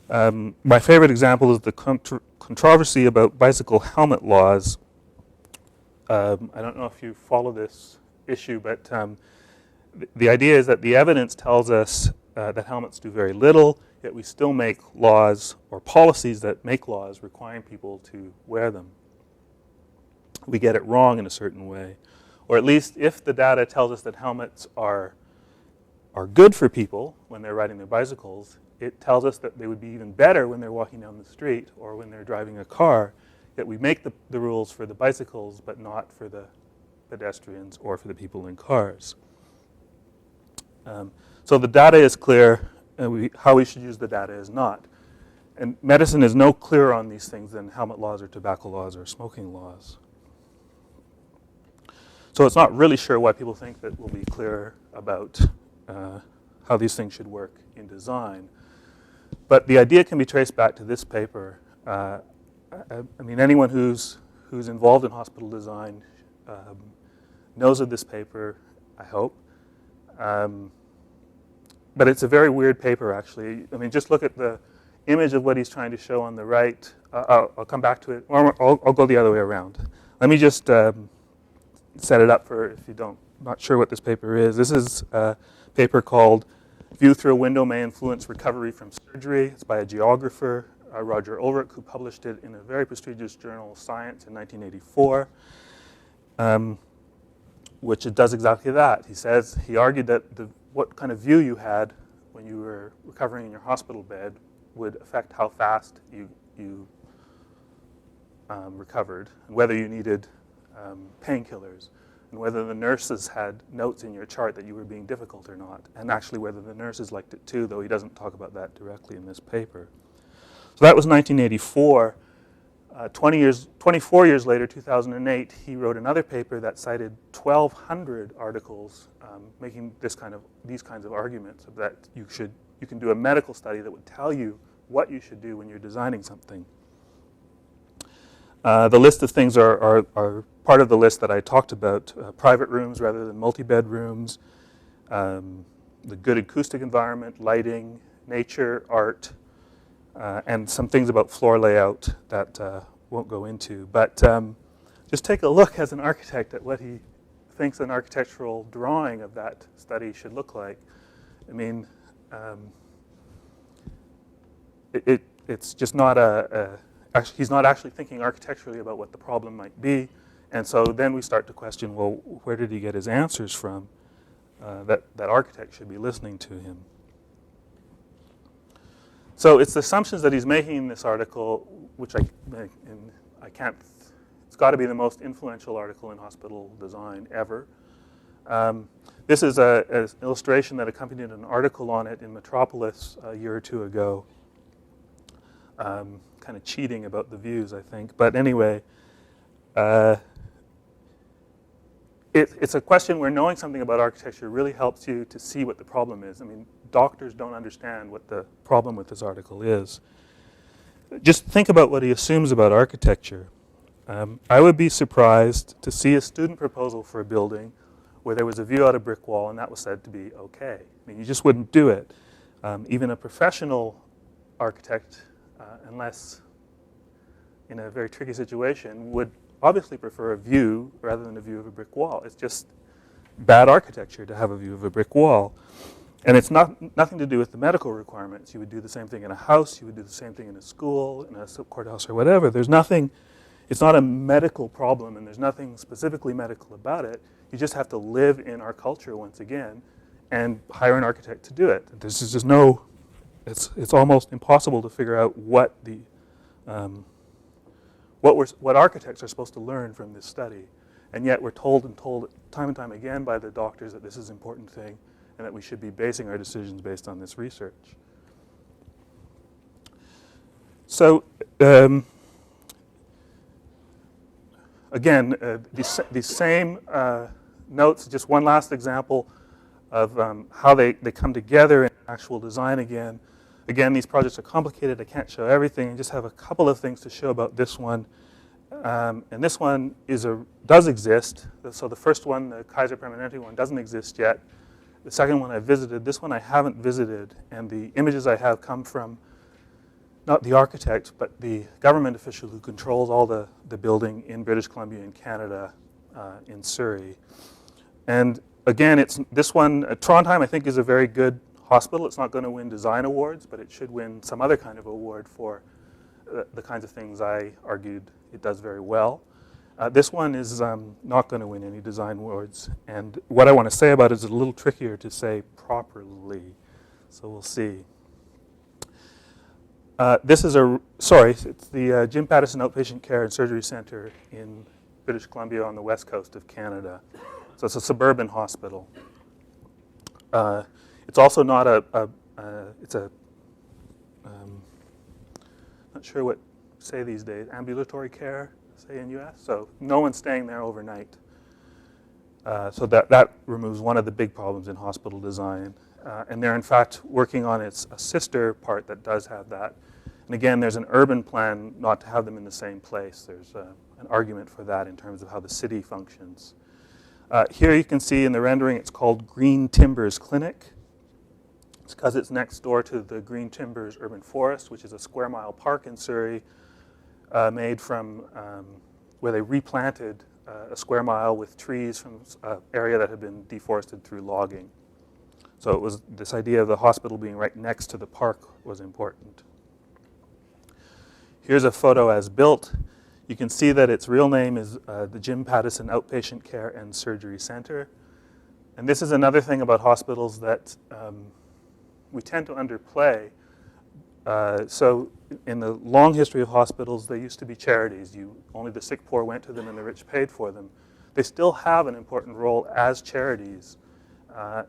My favorite example is the controversy about bicycle helmet laws. I don't know if you follow this issue, but the idea is that the evidence tells us that helmets do very little, yet we still make laws or policies that make laws requiring people to wear them. We get it wrong in a certain way. Or at least if the data tells us that helmets are good for people when they're riding their bicycles, it tells us that they would be even better when they're walking down the street or when they're driving a car, yet we make the rules for the bicycles but not for the pedestrians or for the people in cars. So the data is clear, and how we should use the data is not. And medicine is no clearer on these things than helmet laws or tobacco laws or smoking laws. So it's not really sure why people think that we'll be clear about how these things should work in design. But the idea can be traced back to this paper I mean, anyone who's involved in hospital design knows of this paper, I hope. But it's a very weird paper, actually. I mean, just look at the image of what he's trying to show on the right. I'll come back to it, or I'll go the other way around. Let me just set it up for if you not sure what this paper is. This is a paper called "View Through a Window May Influence Recovery from Surgery." It's by a geographer, Roger Ulrich, who published it in a very prestigious journal, Science, in 1984, which it does exactly that. He argued that what kind of view you had when you were recovering in your hospital bed would affect how fast you recovered, and whether you needed painkillers, and whether the nurses had notes in your chart that you were being difficult or not, and actually whether the nurses liked it too, though he doesn't talk about that directly in this paper. So that was 1984. 24 years later, 2008, he wrote another paper that cited 1,200 articles making these kinds of arguments that you can do a medical study that would tell you what you should do when you're designing something. The list of things are part of the list that I talked about: private rooms rather than multi-bed rooms, the good acoustic environment, lighting, nature, art, and some things about floor layout that won't go into. But just take a look as an architect at what he thinks an architectural drawing of that study should look like. I mean, it's just not he's not actually thinking architecturally about what the problem might be. And so then we start to question, well, where did he get his answers from? That architect should be listening to him. So it's the assumptions that he's making in this article, which I can't, it's got to be the most influential article in hospital design ever. This is an illustration that accompanied an article on it in Metropolis a year or two ago. Kind of cheating about the views, I think. But anyway, it's a question where knowing something about architecture really helps you to see what the problem is. I mean, doctors don't understand what the problem with this article is. Just think about what he assumes about architecture. I would be surprised to see a student proposal for a building where there was a view out a brick wall and that was said to be okay. I mean, you just wouldn't do it. Even a professional architect, unless in a very tricky situation, would obviously prefer a view rather than a view of a brick wall. It's just bad architecture to have a view of a brick wall. And it's nothing to do with the medical requirements. You would do the same thing in a house, you would do the same thing in a school, in a courthouse or whatever. There's nothing, it's not a medical problem and there's nothing specifically medical about it. You just have to live in our culture once again and hire an architect to do it. There's just no, it's almost impossible to figure out what architects are supposed to learn from this study. And yet we're told time and time again by the doctors that this is an important thing and that we should be basing our decisions based on this research. So again, these same notes, just one last example of how they come together in actual design again. Again, these projects are complicated. I can't show everything. I just have a couple of things to show about this one. And this one does exist. So the first one, the Kaiser Permanente one, doesn't exist yet. The second one I visited. This one I haven't visited. And the images I have come from not the architect, but the government official who controls all the building in British Columbia and Canada in Surrey. And again, this one, Trondheim, I think, is a very good hospital. It's not going to win design awards, but it should win some other kind of award for the kinds of things I argued it does very well. This one is not going to win any design awards. And what I want to say about it is a little trickier to say properly. So we'll see. This is it's the Jim Pattison Outpatient Care and Surgery Center in British Columbia on the west coast of Canada. So it's a suburban hospital. It's also not not sure what say these days, ambulatory care, say in US. So no one's staying there overnight. So that removes one of the big problems in hospital design. And they're in fact working on a sister part that does have that. And again, there's an urban plan not to have them in the same place. There's an argument for that in terms of how the city functions. Here you can see in the rendering it's called Green Timbers Clinic. It's because it's next door to the Green Timbers Urban Forest, which is a square-mile park in Surrey made from where they replanted a square mile with trees from an area that had been deforested through logging. So it was this idea of the hospital being right next to the park was important. Here's a photo as built. You can see that its real name is the Jim Pattison Outpatient Care and Surgery Center. And this is another thing about hospitals that we tend to underplay. So in the long history of hospitals, they used to be charities. Only the sick poor went to them and the rich paid for them. They still have an important role as charities.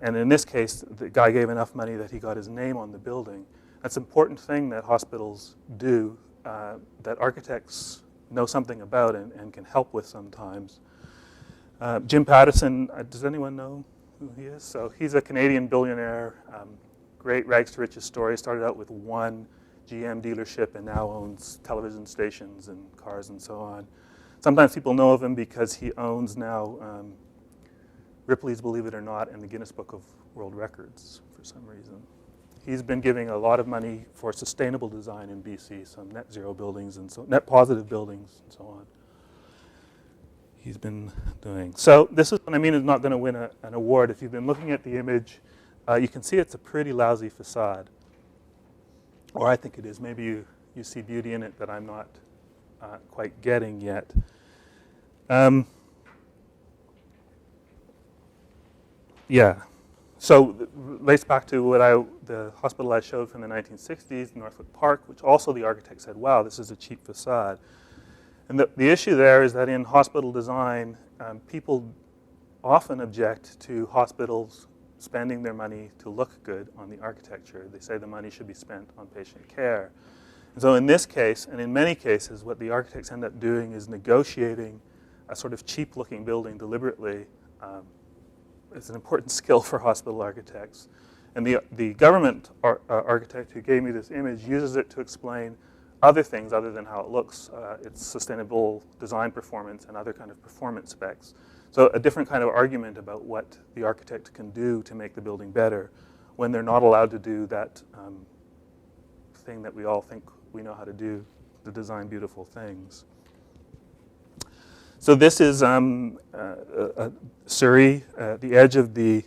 And in this case, the guy gave enough money that he got his name on the building. That's an important thing that hospitals do, that architects know something about and can help with sometimes. Jim Pattison, does anyone know who he is? So he's a Canadian billionaire, great rags to riches story. Started out with one GM dealership and now owns television stations and cars and so on. Sometimes people know of him because he owns now Ripley's Believe It or Not and the Guinness Book of World Records for some reason. He's been giving a lot of money for sustainable design in BC, some net zero buildings and so net positive buildings and so on. He's been doing. So this is what I mean is not going to win an award. If you've been looking at the image, you can see it's a pretty lousy facade. Or I think it is. Maybe you see beauty in it that I'm not quite getting yet. Yeah. So relates back to the hospital I showed from the 1960s, Northwick Park, which also the architect said, wow, this is a cheap facade. And the issue there is that in hospital design, people often object to hospitals spending their money to look good on the architecture. They say the money should be spent on patient care. And so in this case, and in many cases, what the architects end up doing is negotiating a sort of cheap-looking building deliberately. It's an important skill for hospital architects. And the government architect who gave me this image uses it to explain other things other than how it looks. It's sustainable design performance and other kind of performance specs. So a different kind of argument about what the architect can do to make the building better when they're not allowed to do that thing that we all think we know how to do, to design beautiful things. So this is Surrey, the edge of the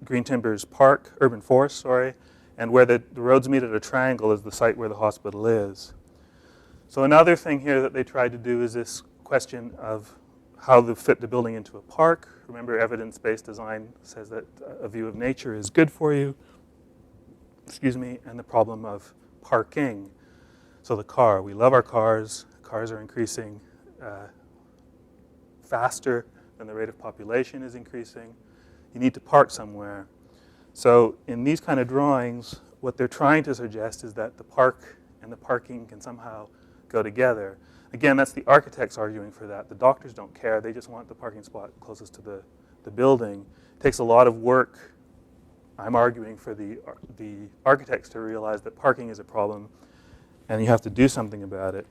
Green Timbers Park, Urban Forest, sorry, and where the roads meet at a triangle is the site where the hospital is. So another thing here that they tried to do is this question of how to fit the building into a park. Remember, evidence-based design says that a view of nature is good for you, and the problem of parking. So the car, we love our cars. Cars are increasing faster than the rate of population is increasing. You need to park somewhere. So in these kind of drawings, what they're trying to suggest is that the park and the parking can somehow go together. Again, that's the architects arguing for that. The doctors don't care. They just want the parking spot closest to the building. It takes a lot of work, I'm arguing, for the architects to realize that parking is a problem and you have to do something about it.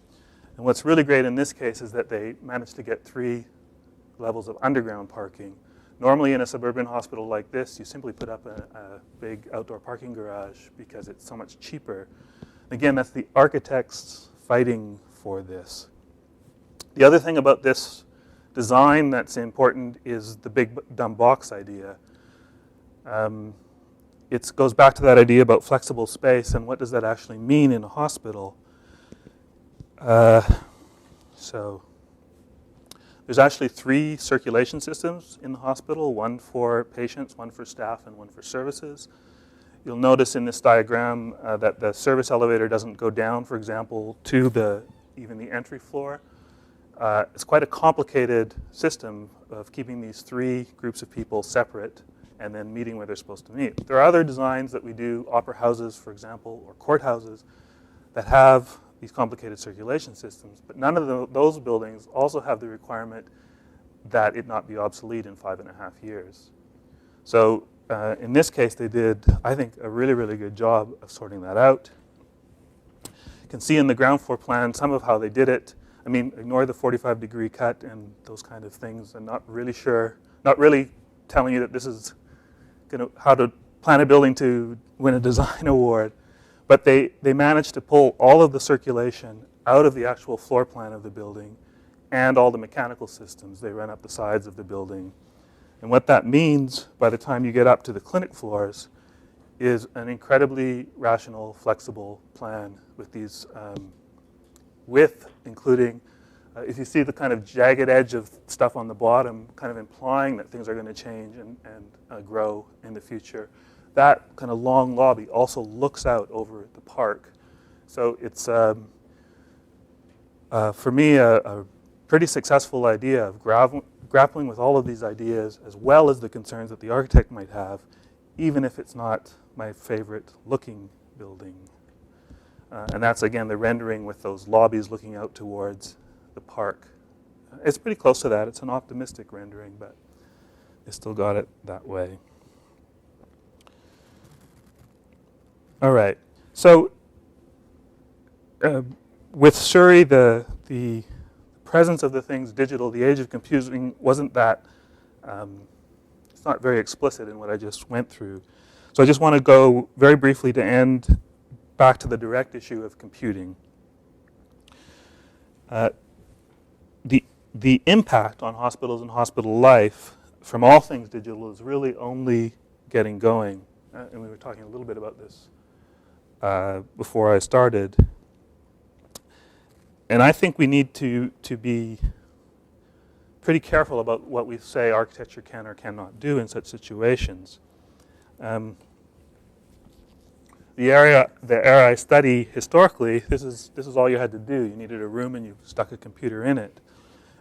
And what's really great in this case is that they managed to get 3 levels of underground parking. Normally in a suburban hospital like this, you simply put up a big outdoor parking garage because it's so much cheaper. Again, that's the architects fighting for this. The other thing about this design that's important is the big dumb box idea. It goes back to that idea about flexible space and what does that actually mean in a hospital. So there's actually 3 circulation systems in the hospital, one for patients, one for staff, and one for services. You'll notice in this diagram that the service elevator doesn't go down, for example, to even the entry floor. It's quite a complicated system of keeping these 3 groups of people separate and then meeting where they're supposed to meet. There are other designs that we do, opera houses, for example, or courthouses, that have these complicated circulation systems, but none of those buildings also have the requirement that it not be obsolete in 5.5 years. So in this case, they did, I think, a really, really good job of sorting that out. You can see in the ground floor plan some of how they did it. I mean, ignore the 45-degree cut and those kind of things. I'm not really telling you that this is how to plan a building to win a design award. But they managed to pull all of the circulation out of the actual floor plan of the building and all the mechanical systems. They run up the sides of the building. And what that means by the time you get up to the clinic floors is an incredibly rational, flexible plan with these, including, if you see the kind of jagged edge of stuff on the bottom, kind of implying that things are going to change and grow in the future. That kind of long lobby also looks out over the park. So it's, for me, a pretty successful idea of grappling with all of these ideas as well as the concerns that the architect might have, even if it's not my favorite looking building. And that's, again, the rendering with those lobbies looking out towards the park. It's pretty close to that. It's an optimistic rendering, but they still got it that way. All right. So with Surrey, the presence of the things digital, the age of computing wasn't that, it's not very explicit in what I just went through. So I just want to go very briefly to end back to the direct issue of computing. The impact on hospitals and hospital life from all things digital is really only getting going. And we were talking a little bit about this before I started. And I think we need to be pretty careful about what we say architecture can or cannot do in such situations. The era I study historically, this is all you had to do. You needed a room and you stuck a computer in it.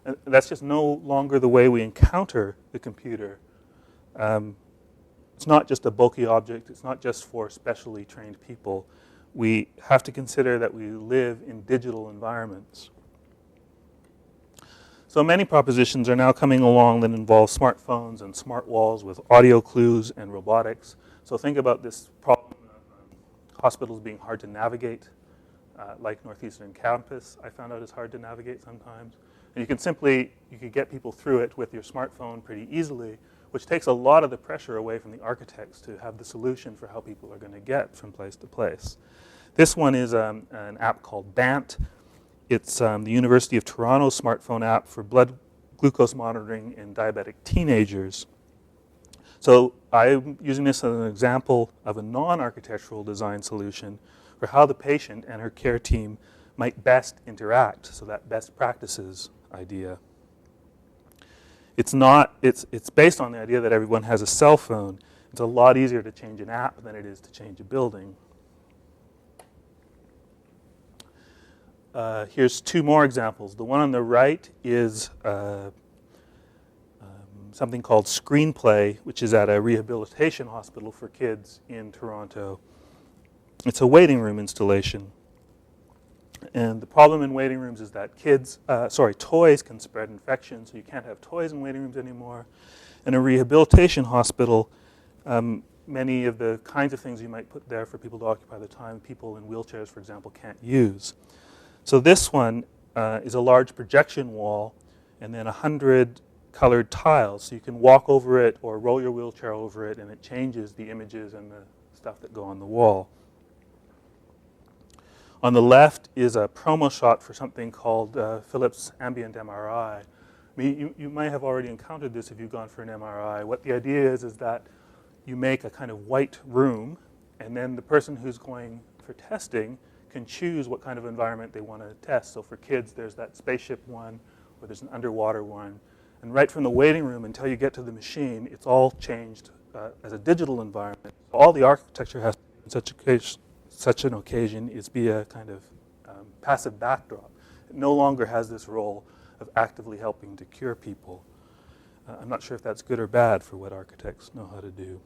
And that's just no longer the way we encounter the computer. It's not just a bulky object. It's not just for specially trained people. We have to consider that we live in digital environments. So many propositions are now coming along that involve smartphones and smart walls with audio clues and robotics. So think about this problem of hospitals being hard to navigate, like Northeastern Campus, I found out is hard to navigate sometimes. And you could get people through it with your smartphone pretty easily, which takes a lot of the pressure away from the architects to have the solution for how people are going to get from place to place. This one is an app called BANT. It's the University of Toronto smartphone app for blood glucose monitoring in diabetic teenagers. So I'm using this as an example of a non-architectural design solution for how the patient and her care team might best interact, so that best practices idea. It's based on the idea that everyone has a cell phone. It's a lot easier to change an app than it is to change a building. Here's two more examples. The one on the right is something called Screenplay, which is at a rehabilitation hospital for kids in Toronto. It's a waiting room installation. And the problem in waiting rooms is that toys can spread infection, so you can't have toys in waiting rooms anymore. In a rehabilitation hospital, many of the kinds of things you might put there for people to occupy the time, people in wheelchairs, for example, can't use. So this one is a large projection wall and then 100 colored tiles. So you can walk over it or roll your wheelchair over it, and it changes the images and the stuff that go on the wall. On the left is a promo shot for something called Philips Ambient MRI. I mean, you might have already encountered this if you've gone for an MRI. What the idea is that you make a kind of white room, and then the person who's going for testing can choose what kind of environment they want to test. So for kids, there's that spaceship one, or there's an underwater one. And right from the waiting room until you get to the machine, it's all changed as a digital environment. All the architecture has to do in such an occasion is be a kind of passive backdrop. It no longer has this role of actively helping to cure people. I'm not sure if that's good or bad for what architects know how to do.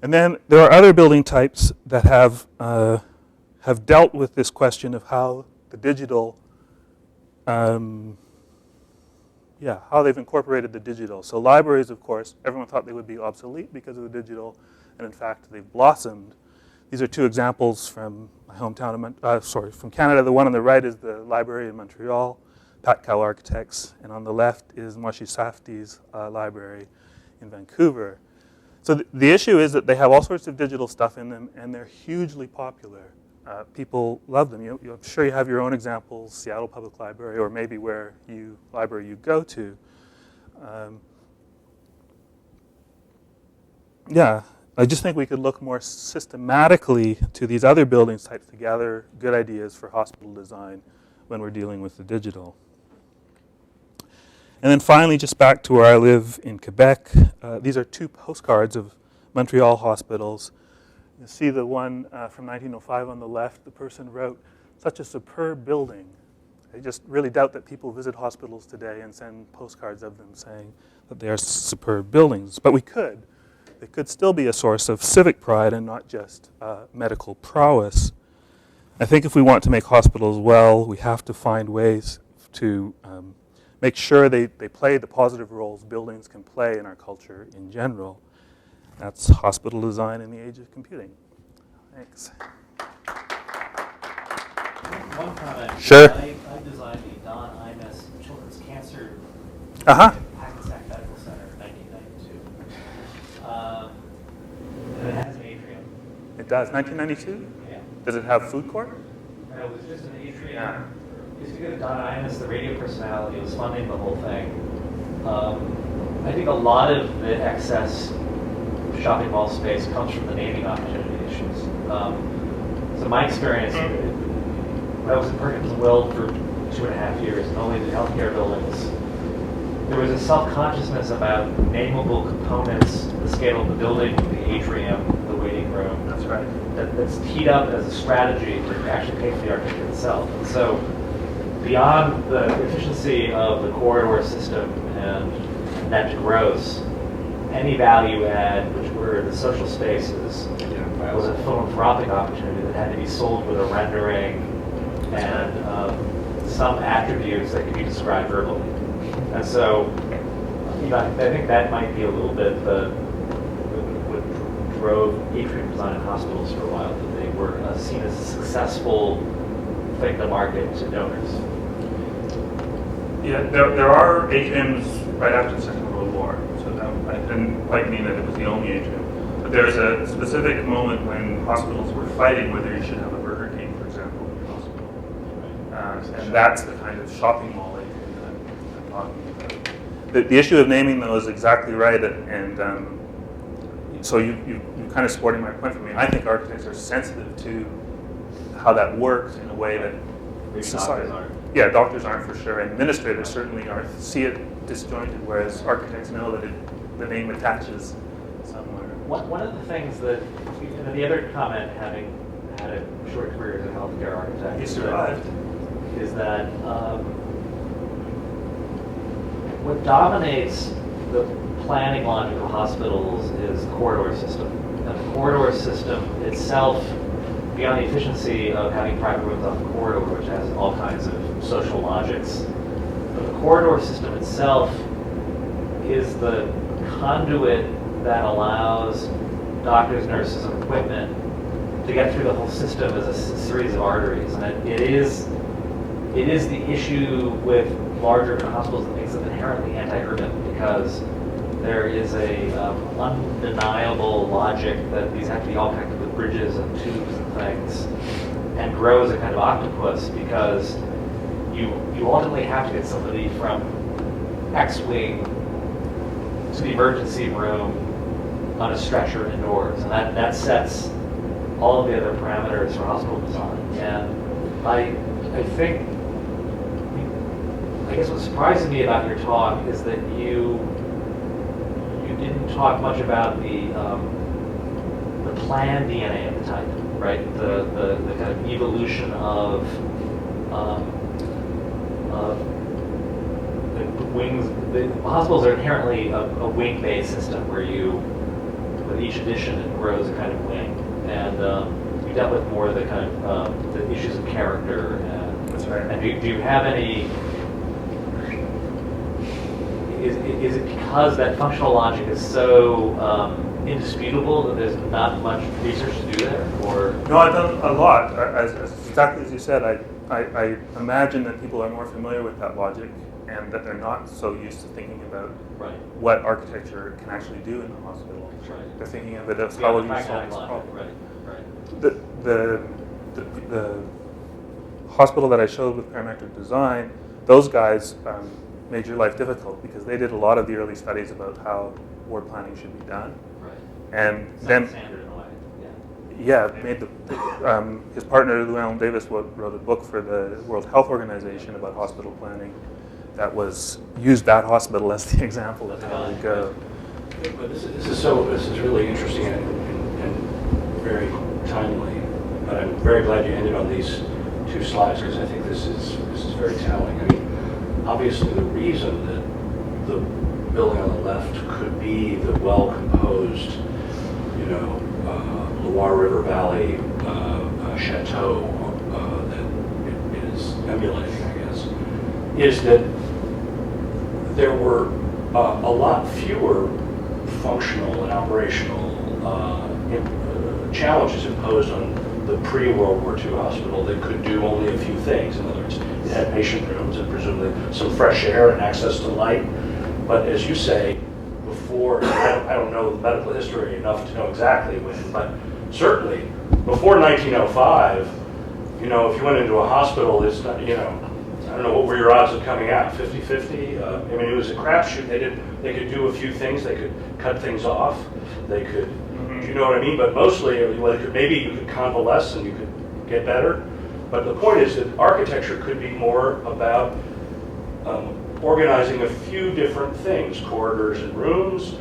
And then there are other building types that have dealt with this question of how the digital, how they've incorporated the digital. So libraries, of course, everyone thought they would be obsolete because of the digital, and in fact, they've blossomed. These are two examples from my hometown of from Canada. The one on the right is the library in Montreal, Patcow Architects, and on the left is Moshe Safdie's library in Vancouver. So the issue is that they have all sorts of digital stuff in them, and they're hugely popular. People love them. I'm sure you have your own examples, Seattle Public Library, or maybe where library you go to. Yeah, I just think we could look more systematically to these other building sites to gather good ideas for hospital design when we're dealing with the digital. And then finally, just back to where I live in Quebec, these are two postcards of Montreal hospitals. You see the one from 1905 on the left. The person wrote, "Such a superb building." I just really doubt that people visit hospitals today and send postcards of them saying that they are superb buildings. But we could. They could still be a source of civic pride and not just medical prowess. I think if we want to make hospitals well, we have to find ways to make sure they play the positive roles buildings can play in our culture in general. That's hospital design in the age of computing. Thanks. One comment. Sure. I designed the Don Imus Children's Cancer Hackensack Medical Center in 1992. And it has an atrium. It does. 1992? Yeah. Does it have food court? No, it was just an atrium. Yeah. Just because of Don Imus, the radio personality, was funding the whole thing. I think a lot of the excess shopping mall space comes from the naming opportunity issues. So my experience, I was in Perkins and Will for 2.5 years, and only the healthcare buildings. There was a self-consciousness about nameable components, the scale of the building, the atrium, the waiting room. That's right. That's teed up as a strategy to actually pay for the architecture itself. And so beyond the efficiency of the corridor system and net to gross, any value add, which were the social spaces, was a philanthropic opportunity that had to be sold with a rendering and some attributes that could be described verbally. And so, I think that might be a little bit what drove atrium design in hospitals for a while, that they were seen as a successful thing to market to donors. Yeah, there are atriums right after the Second World War, so I didn't quite mean that it was the only atrium. But there's a specific moment when hospitals were fighting whether you should have a Burger King, for example, in your hospital. And that's the kind of shopping mall atrium that I'm talking about. The issue of naming, though, is exactly right, and so you're kind of supporting my point for me. I think architects are sensitive to how that works in a way that society. Yeah, doctors aren't for sure, and administrators certainly aren't. See it disjointed, whereas architects know that the name attaches somewhere. One of the things that, the other comment, having had a short career as a healthcare architect, You survived. Is that what dominates the planning logic of hospitals is the corridor system. And the corridor system itself, beyond the efficiency of having private rooms off the corridor, which has all kinds of social logics, but the corridor system itself is the conduit that allows doctors, nurses, and equipment to get through the whole system as a series of arteries. And it is the issue with larger hospitals that makes them inherently anti-urban, because there is a undeniable logic that these have to be all connected with bridges and tubes and things, and grow as a kind of octopus, because you ultimately have to get somebody from X-wing to the emergency room on a stretcher indoors, and that sets all of the other parameters for hospital design. And I think, I guess what surprises me about your talk is that you didn't talk much about the plan DNA of the type, right? The kind of evolution of the wings. The hospitals are inherently a wing-based system where with each edition, it grows a kind of wing, and you dealt with more of the kind of the issues of character. That's right. And do you have any? is it because that functional logic is so indisputable that there's not much research to do there, or? No, I've done a lot. As exactly as you said, I imagine that people are more familiar with that logic and that they're not so used to thinking about Right. what architecture can actually do in the hospital. Right. They're thinking of it as Yeah, how the will you solve pragmatic this logic, problem. right. The hospital that I showed with parametric design, those guys made your life difficult because they did a lot of the early studies about how ward planning should be done. Right. And It's then, not standard in a way. Yeah. made his partner Llewellyn Davis wrote a book for the World Health Organization about hospital planning that used that hospital as the example of how to go. But this is really interesting and very timely. But I'm very glad you ended on these two slides because I think this is very telling. I mean, obviously the reason that the building on the left could be the well-composed, Loire River Valley chateau that it is emulating, I guess, is that there were a lot fewer functional and operational challenges imposed on the pre-World War II hospital that could do only a few things. In other words, it had patient rooms and presumably some fresh air and access to light. But as you say, before, I don't know the medical history enough to know exactly when, but certainly before 1905, if you went into a hospital, it's not, I don't know, what were your odds of coming out? 50-50? I mean, it was a crapshoot. They could do a few things. They could cut things off. They could, do you know what I mean? But mostly, maybe you could convalesce and you could get better. But the point is that architecture could be more about organizing a few different things, corridors and rooms,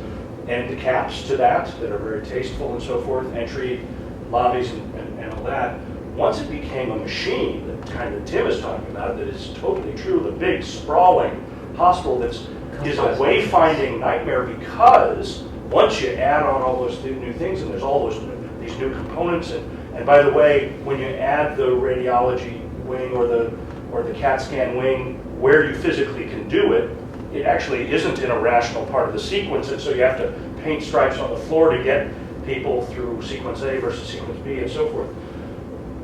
end caps to that are very tasteful and so forth, entry lobbies and all that. Once it became a machine, that kind of Tim is talking about, that is totally true, the big sprawling hospital is a wayfinding nightmare because once you add on all those new things and there's all these new components and by the way, when you add the radiology wing or the CAT scan wing where you physically can do it, it actually isn't in a rational part of the sequence, and so you have to paint stripes on the floor to get people through sequence A versus sequence B and so forth.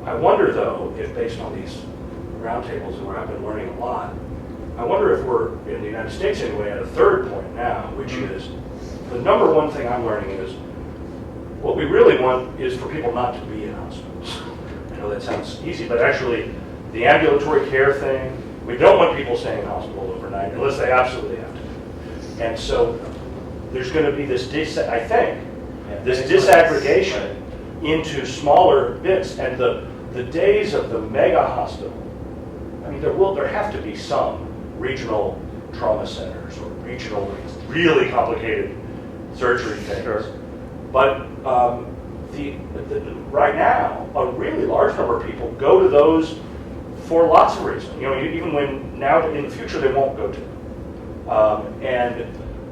I wonder, though, if based on these roundtables where I've been learning a lot, I wonder if we're, in the United States anyway, at a third point now, which is the number one thing I'm learning is what we really want is for people not to be in hospitals. I know that sounds easy, but actually the ambulatory care thing, we don't want people staying in hospital overnight unless they absolutely have to. And so there's going to be this, this disaggregation into smaller bits, and the days of the mega hospital, I mean, there have to be some regional trauma centers or regional really complicated surgery things. Sure. But right now, a really large number of people go to those for lots of reasons. Even when now in the future they won't go to them.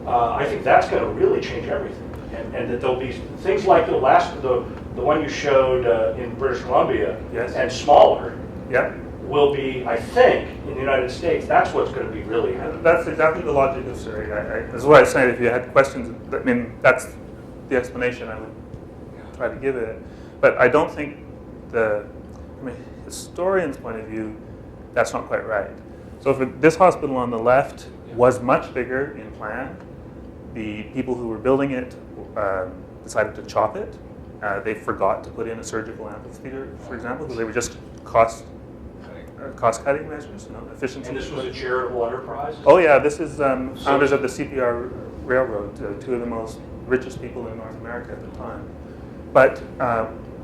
I think that's going to really change everything. And that there'll be things like the one you showed in British Columbia, Yes. and smaller, Yeah, will be, I think, in the United States, that's what's going to be really happening. that's exactly the logic of Surrey. That's why I said if you had questions, I mean, that's the explanation I would try to give it. But I don't think from a historian's point of view, that's not quite right. So for this hospital on the left was much bigger in plan. The people who were building it decided to chop it. They forgot to put in a surgical amphitheater, for example, because they were just cost-cutting measures, efficiency. And this was a charitable enterprise? Oh yeah, this is founders of the CPR Railroad, two of the most richest people in North America at the time. But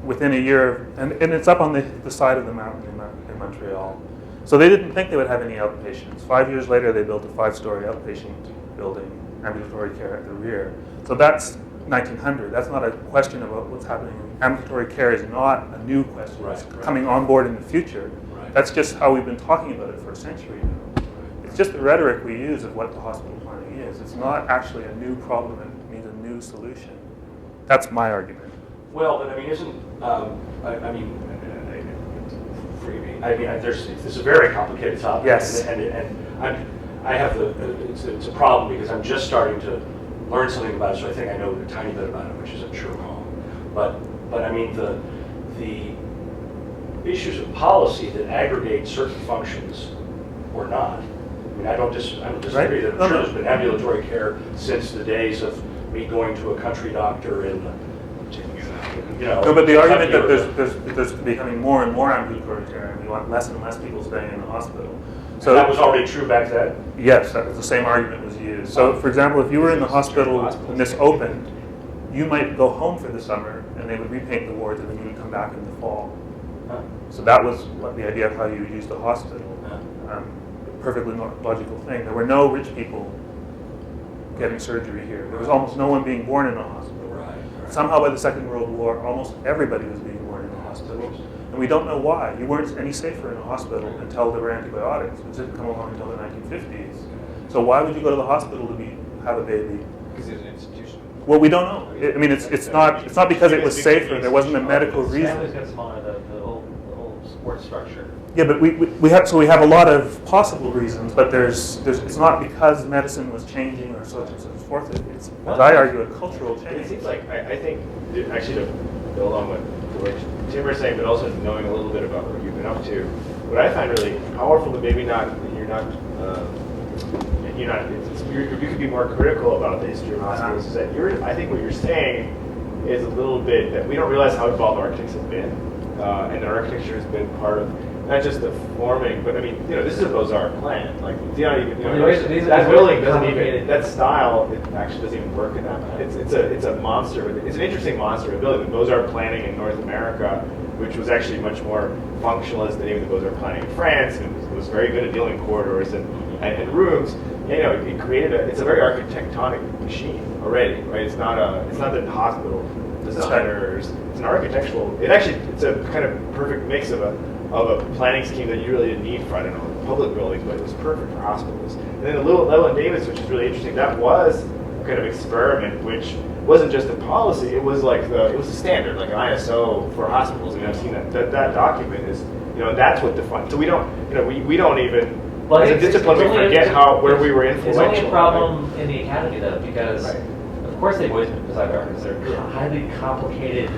within a year, and it's up on the side of the mountain in Montreal. So they didn't think they would have any outpatients. 5 years later, they built a 5-story outpatient building, ambulatory care at the rear. So that's 1900. That's not a question about what's happening. Ambulatory care is not a new question. It's coming on board in the future. Right. That's just how we've been talking about it for a century now. It's just the rhetoric we use of what the hospital planning is. It's not actually a new problem. It means a new solution. That's my argument. Well, but I mean, this is a very complicated topic. Yes. And I have it's a problem because I'm just starting to learn something about it, so I think I know a tiny bit about it, which is I'm sure wrong. But I mean the issues of policy that aggregate certain functions or not. I mean, I don't disagree that I'm sure there's been ambulatory care since the days of me going to a country doctor in No, but the argument that there's becoming more and more ambulatory care, and we want less and less people staying in the hospital. So that was already true back then? Yes, that was the same argument was used. So, for example, if you were in the hospital when this opened, you might go home for the summer, and they would repaint the wards, and then you would come back in the fall. So that was the idea of how you would use the hospital. Perfectly logical thing. There were no rich people getting surgery here. There was almost no one being born in a hospital. Right. Somehow by the Second World War, almost everybody was being born in a hospital. And we don't know why. You weren't any safer in a hospital until there were antibiotics, which didn't come along until the 1950s. So why would you go to the hospital to have a baby? Because it's an institution. Well, we don't know. I mean, it's not because it was safer. There wasn't a medical reason. Families got smaller, the whole support structure. Yeah, but we have a lot of possible reasons, but it's not because medicine was changing or so on and so forth. It's, as I argue, a cultural It change. seems like, I think, actually to go along with what Tim was saying, but also knowing a little bit about what you've been up to, what I find really powerful, but maybe not, you could be more critical about the history of hospitals, is that I think what you're saying is a little bit that we don't realize how involved architects have been, and the architecture has been part of not just the forming, but I mean, this is a Beaux-Arts plan. Like, that building doesn't even, that style, it actually doesn't even work in that. It's a monster. It's an interesting monster of a building. The Beaux-Arts planning in North America, which was actually much more functionalist than even the Beaux-Arts planning in France, and it was very good at dealing with corridors and rooms. It created it's a very architectonic machine already, right? It's not the hospital designers. It's an architectural. It's a kind of perfect mix of a planning scheme that you really didn't need for, I don't know, public buildings, but it was perfect for hospitals. And then the Llewellyn Davis, which is really interesting, that was a kind of experiment, which wasn't just a policy, it was like it was a standard, like an ISO for hospitals. I mean, I've seen that document is, that's what defines. So we don't, we don't even, as a discipline, we forget where we were influential. It's only a problem in the academy, though, because, right. Of course, they've always been designed architects. They're highly complicated,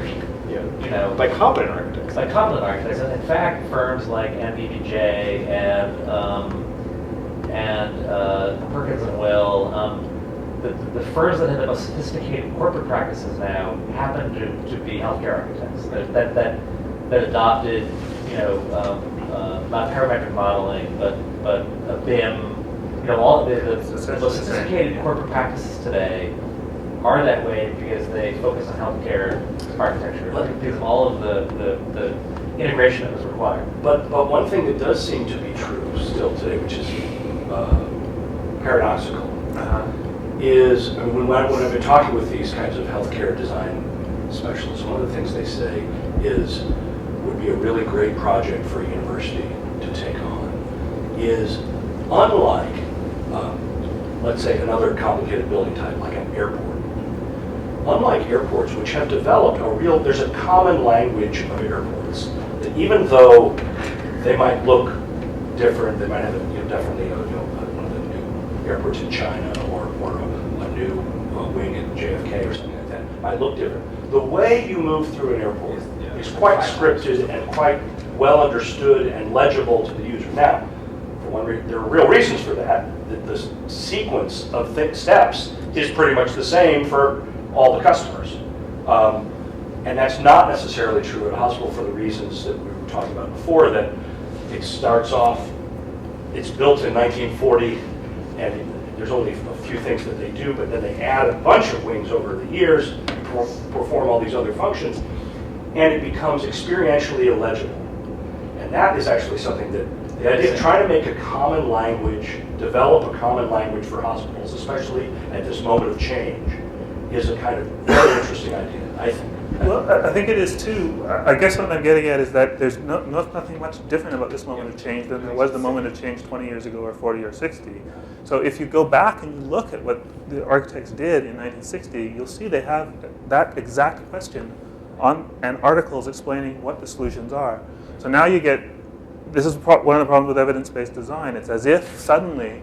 like competent architects. Like competent architects. And in fact, firms like MBBJ and Perkins and Will, the firms that have the most sophisticated corporate practices now happen to be healthcare architects that adopted, not parametric modeling, but a BIM. All the most sophisticated corporate practices today are that way because they focus on healthcare architecture, because of all of the integration that was required. But one thing that does seem to be true still today, which is paradoxical, is when I've been talking with these kinds of healthcare design specialists, one of the things they say would be a really great project for a university to take on is, unlike, let's say, another complicated building type like an airport. Unlike airports, which have developed there's a common language of airports that even though they might look different, they might have definitely one of the new airports in China or a new wing at JFK or something like that might look different. The way you move through an airport is quite scripted and quite well understood and legible to the user. Now, for one reason, there are real reasons for that. The sequence of steps is pretty much the same for all the customers. And that's not necessarily true at a hospital for the reasons that we were talking about before, that it starts off, it's built in 1940, and there's only a few things that they do, but then they add a bunch of wings over the years, perform all these other functions, and it becomes experientially illegible. And that is actually something that the idea of trying to make a common language, develop a common language for hospitals, especially at this moment of change, is a kind of very interesting idea, I think. Well, I think it is too. I guess what I'm getting at is that there's nothing much different about this moment of change than there was the moment of change 20 years ago or 40 or 60. So if you go back and you look at what the architects did in 1960, you'll see they have that exact question and articles explaining what the solutions are. So now you get, this is one of the problems with evidence-based design. It's as if suddenly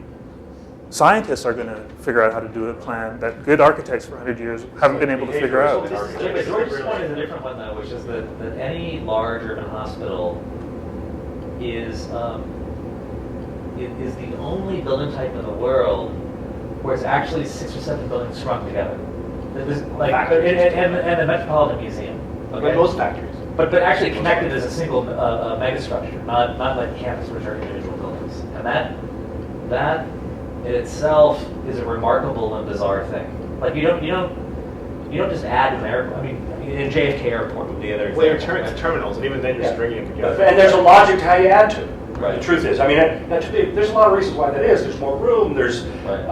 scientists are going to figure out how to do a plan that good architects for 100 years haven't been able to figure out. Yeah, but George's point is a different one, though, which is that any large urban hospital is the only building type in the world where it's actually 6 or 7 buildings strung together. Like, and the Metropolitan Museum. Okay? But most factories. But actually connected as a single megastructure, not like campus, which are individual buildings. And that in itself is a remarkable and bizarre thing. Like you don't just add an airport. I mean, in JFK Airport would be the other example. Well, you're turning to terminals, and even then you're stringing them together. And there's a logic to how you add to it. Right. The truth is, I mean, there's a lot of reasons why that is. There's more room. There's, Right.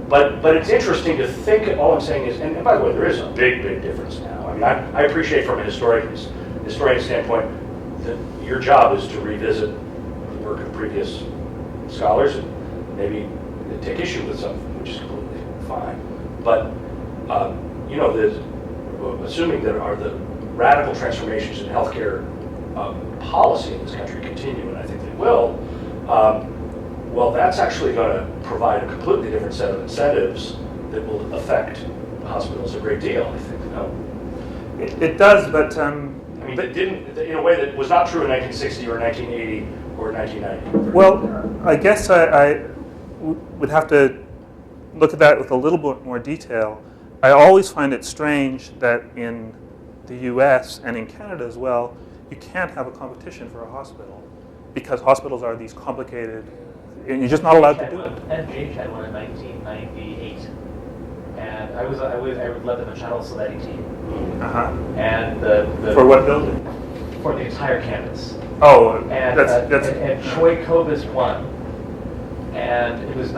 but it's interesting to think. All I'm saying is, and by the way, there is a big difference now. I mean, I appreciate from a historian standpoint that your job is to revisit the work of previous scholars and maybe take issue with something, which is completely fine. But assuming that the radical transformations in healthcare policy in this country continue, and I think they will, well, that's actually going to provide a completely different set of incentives that will affect hospitals a great deal, I think. It does, but I mean, it didn't, in a way that was not true in 1960 or 1980 or 1990. well, I guess I would have to look at that with a little bit more detail. I always find it strange that in the U.S. and in Canada as well, you can't have a competition for a hospital because hospitals are these complicated, and you're just not allowed to do it. NGH had one in 1998, and I led the Machado Soletti team. Uh-huh. And For what building? For the entire campus. Oh, And that's and Troy Kovas won, and it was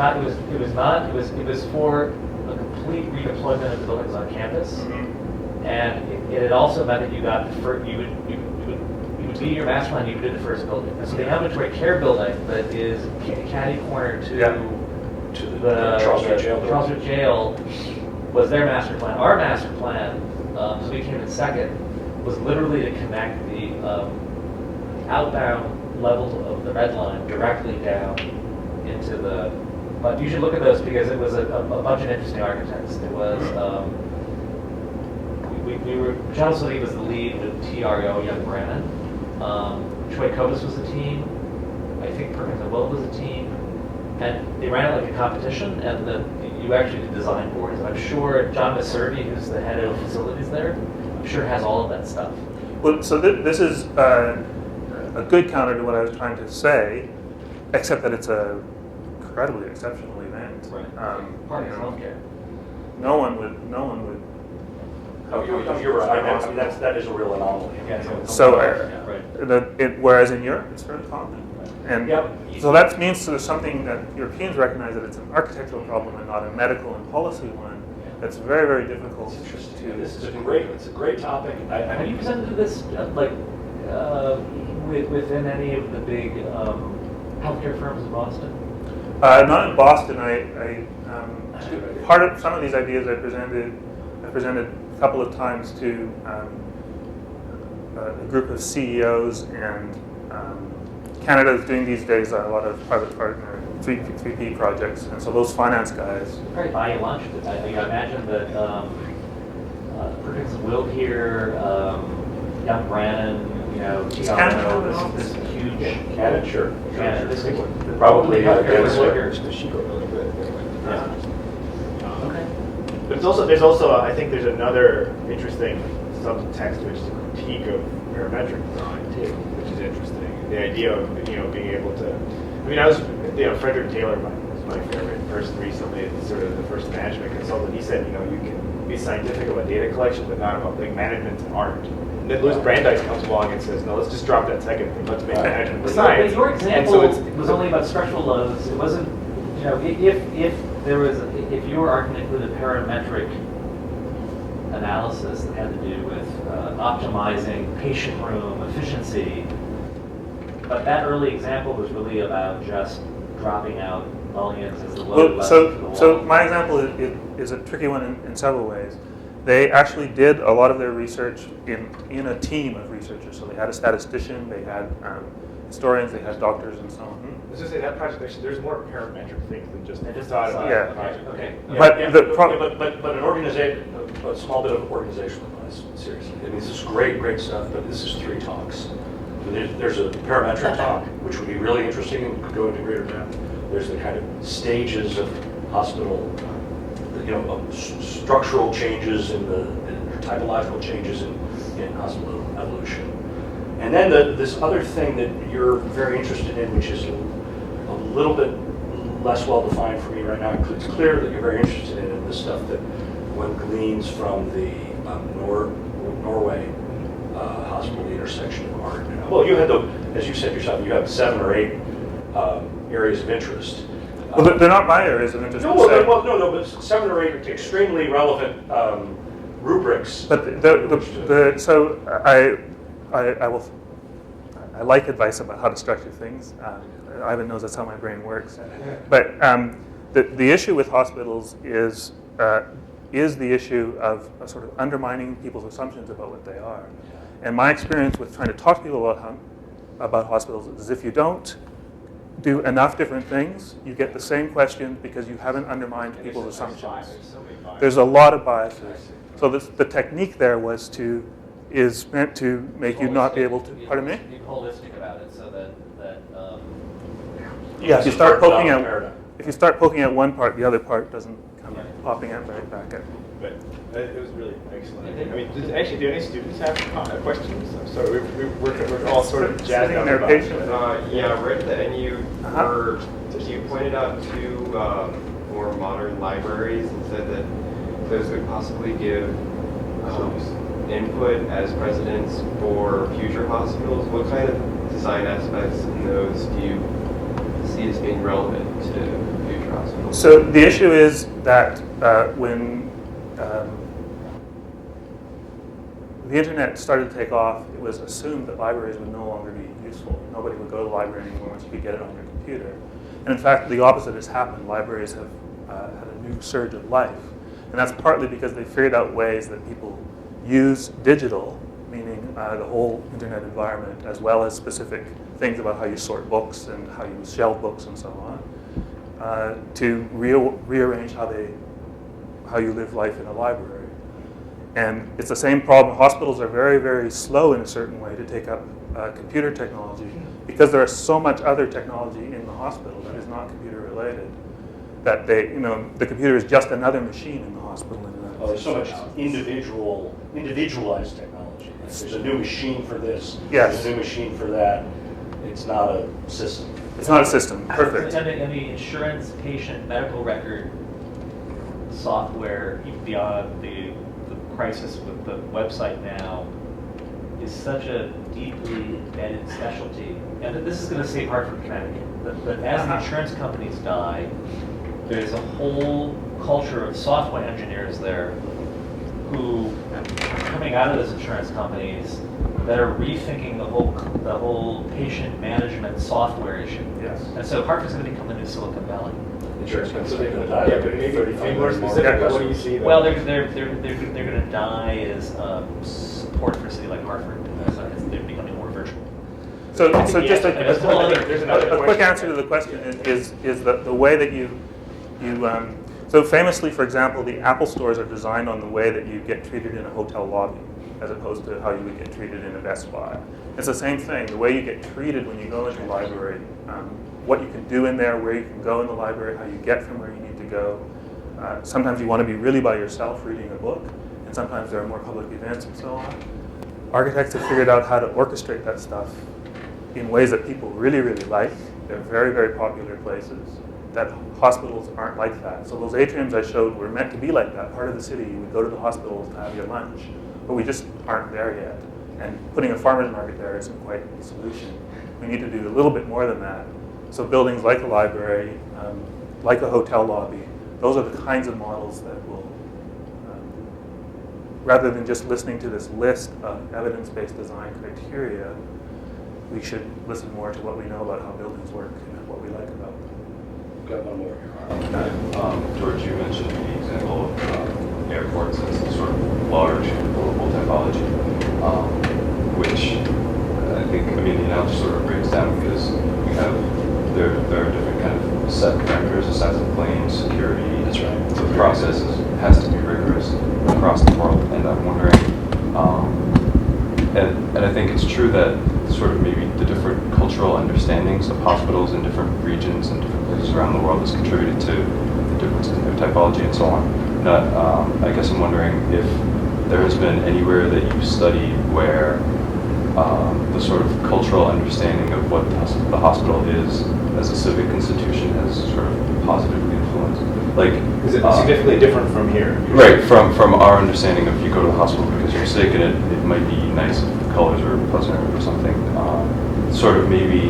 for a complete redeployment of the buildings on campus, and it also meant that you would be your master plan. You did the first building, and so the ambulatory care building that is catty corner to the Charles Street Jail. Charles Street Jail was their master plan. Our master plan, so we came in second, was literally to connect the outbound level of the red line directly down into the. But you should look at those because it was a bunch of interesting architects. It was we were John Soletti was the lead with TRO Young Brannon. Troy Kovas was the team. I think Perkins and Will was the team, and they ran it like a competition. And you actually did design boards. And I'm sure John Maservi, who's the head of facilities there, I'm sure has all of that stuff. well. So this is a good counter to what I was trying to say, except that it's a incredibly exceptional event. Right. Part of healthcare. No one would. You're right. I mean, that is a real anomaly. Whereas in Europe, it's very common. And so that means there's something that Europeans recognize that it's an architectural problem and not a medical and policy one. That's very, very difficult to. This is it's a great topic. Have you presented this within any of the big healthcare firms in Boston? Not in Boston. Part of some of these ideas I presented a couple of times to a group of CEOs, and Canada is doing these days a lot of private partner 3P projects, and so those finance guys. Probably buy you lunch. I imagine that Perkins and Will here, Young Brannon, TRO, this huge. Canada, sure. Canada, this big one. Probably Dennis Dennis Wicker. Okay. But there's also I think there's another interesting subtext, which is a critique of parametric design too, which is interesting. The idea of being able to. I mean, I was Frederick Taylor was my favorite person recently, sort of the first management consultant. He said you can be scientific about data collection, but not about management and art. And then Louis Brandeis comes along and says, no, let's just drop that second thing. Let's make management the science. But your example was only about structural loads. It wasn't, if your argument included parametric analysis that had to do with optimizing patient room efficiency, but that early example was really about just dropping out mullions as the load level to the wall. So my example is a tricky one in several ways. They actually did a lot of their research in a team of researchers. So they had a statistician, they had historians, they had doctors and so on. Let's just say that project actually, there's more parametric things than just And just thought about Yeah. the project. Okay. But Yeah, the but an organization, a small bit of organizational advice, seriously. I mean, this is great stuff, but this is 3 talks. There's a parametric talk, which would be really interesting and could go into greater depth. There's the kind of stages of hospital, structural changes in the typological changes in hospital evolution. And then this other thing that you're very interested in, which is a little bit less well defined for me right now. It's clear that you're very interested in the stuff that one gleans from the Norway hospital, the intersection of art. Well, you had as you said yourself, you have 7 or 8 areas of interest. Well, they're not my areas of interest. No, but 7 or 8 extremely relevant rubrics. But so I like advice about how to structure things. Ivan knows that's how my brain works. But the issue with hospitals is the issue of sort of undermining people's assumptions about what they are. And my experience with trying to talk to people about hospitals is if you don't do enough different things, you get the same questions because you haven't undermined people's assumptions. There's a lot of biases. So the technique there is meant to make you not be able to. Pardon me? Be holistic about it, so that Yeah. If you start poking at one part, the other part doesn't come popping out right back at. But it was really excellent. I mean, do any students have questions? I'm sorry, we're all sort of jazzed up about it. Yeah, right at the end you pointed out 2 more modern libraries and said that those could possibly give input as precedents for future hospitals. What kind of design aspects in those do you see as being relevant to future hospitals? So the issue is that when the internet started to take off, it was assumed that libraries would no longer be useful. Nobody would go to the library anymore once you could get it on your computer. And in fact, the opposite has happened. Libraries have had a new surge of life. And that's partly because they figured out ways that people use digital, meaning the whole internet environment, as well as specific things about how you sort books and how you shelve books and so on, to rearrange how you live life in a library. And it's the same problem. Hospitals are very, very slow in a certain way to take up computer technology because there is so much other technology in the hospital that is not computer related. That the computer is just another machine in the hospital. There's so much individualized technology. There's a new machine for this. Yes. There's a new machine for that. It's not a system. It's not a system. Perfect. And the insurance patient medical record software, even beyond the crisis with the website now, is such a deeply embedded specialty. And this is going to save Hartford, Connecticut. But as the insurance companies die, there's a whole culture of software engineers there who are coming out of those insurance companies that are rethinking the whole patient management software issue. Yes. And so Hartford's going to become the new Silicon Valley. Insurance companies are going to Yeah, die. but maybe more specific, what do you see? Well, they're going to die as support for a city like Hartford. They're becoming more virtual. So just There's another a quick answer to the question is the way that you so famously, for example, the Apple stores are designed on the way that you get treated in a hotel lobby, as opposed to how you would get treated in a Best Buy. It's the same thing. The way you get treated when you go into a library, what you can do in there, where you can go in the library, how you get from where you need to go. Sometimes you want to be really by yourself reading a book, and sometimes there are more public events and so on. Architects have figured out how to orchestrate that stuff in ways that people really, really like. They're very, very popular places. That hospitals aren't like that. So those atriums I showed were meant to be like that. Part of the city, you would go to the hospitals to have your lunch, but we just aren't there yet. And putting a farmer's market there isn't quite the solution. We need to do a little bit more than that. So buildings like a library, like a hotel lobby, those are the kinds of models that will, rather than just listening to this list of evidence-based design criteria, we should listen more to what we know about how buildings work and what we like about them. Got one more. George, you mentioned the example of airports as sort of large global typology, which I think, the analogy sort of brings breaks down because we have there are different kind of set parameters, the size of planes, security. That's right. The process has to be rigorous across the world, and I'm wondering, and I think it's true that sort of maybe the different cultural understandings of hospitals in different regions and different places around the world has contributed to the differences in their typology and so on. Not, I guess I'm wondering if there has been anywhere that you've studied where the sort of cultural understanding of what the hospital is as a civic institution has sort of positively influenced. Like, Is it significantly different from here? right, from our understanding of you go to the hospital because you're sick and it might be nice if the colors are pleasant or something. Sort of maybe,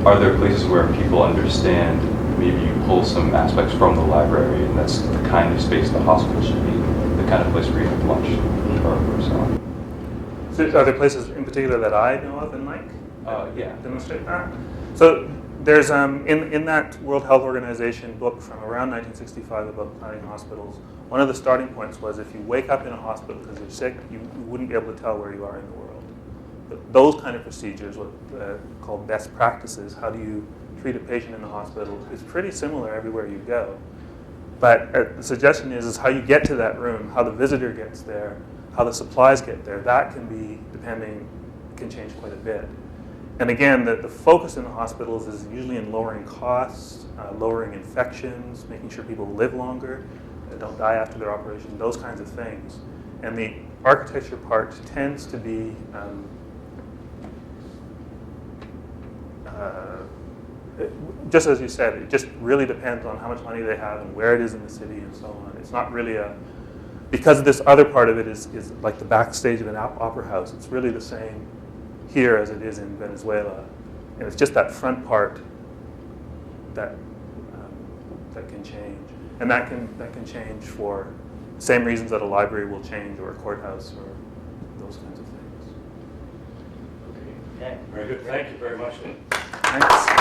are there places where people understand maybe you pull some aspects from the library and that's the kind of space the hospital should be, the kind of place where you have lunch or so on? So are there places in particular that I know of and like? Yeah. Demonstrate that? So there's, in that World Health Organization book from around 1965 about planning hospitals, one of the starting points was if you wake up in a hospital because you're sick, you wouldn't be able to tell where you are in the world. But those kind of procedures, what called best practices, how do you treat a patient in the hospital, is pretty similar everywhere you go. But the suggestion is how you get to that room, how the visitor gets there, how the supplies get there, that can change quite a bit. And again, the focus in the hospitals is usually in lowering costs, lowering infections, making sure people live longer, don't die after their operation, those kinds of things. And the architecture part tends to be just as you said, it just really depends on how much money they have and where it is in the city and so on. It's not really because this other part of it is like the backstage of an opera house, it's really the same here as it is in Venezuela. And it's just that front part that can change. And that can change for the same reasons that a library will change or a courthouse or those kinds of things. Okay. Very good. Thank you very much. Thanks.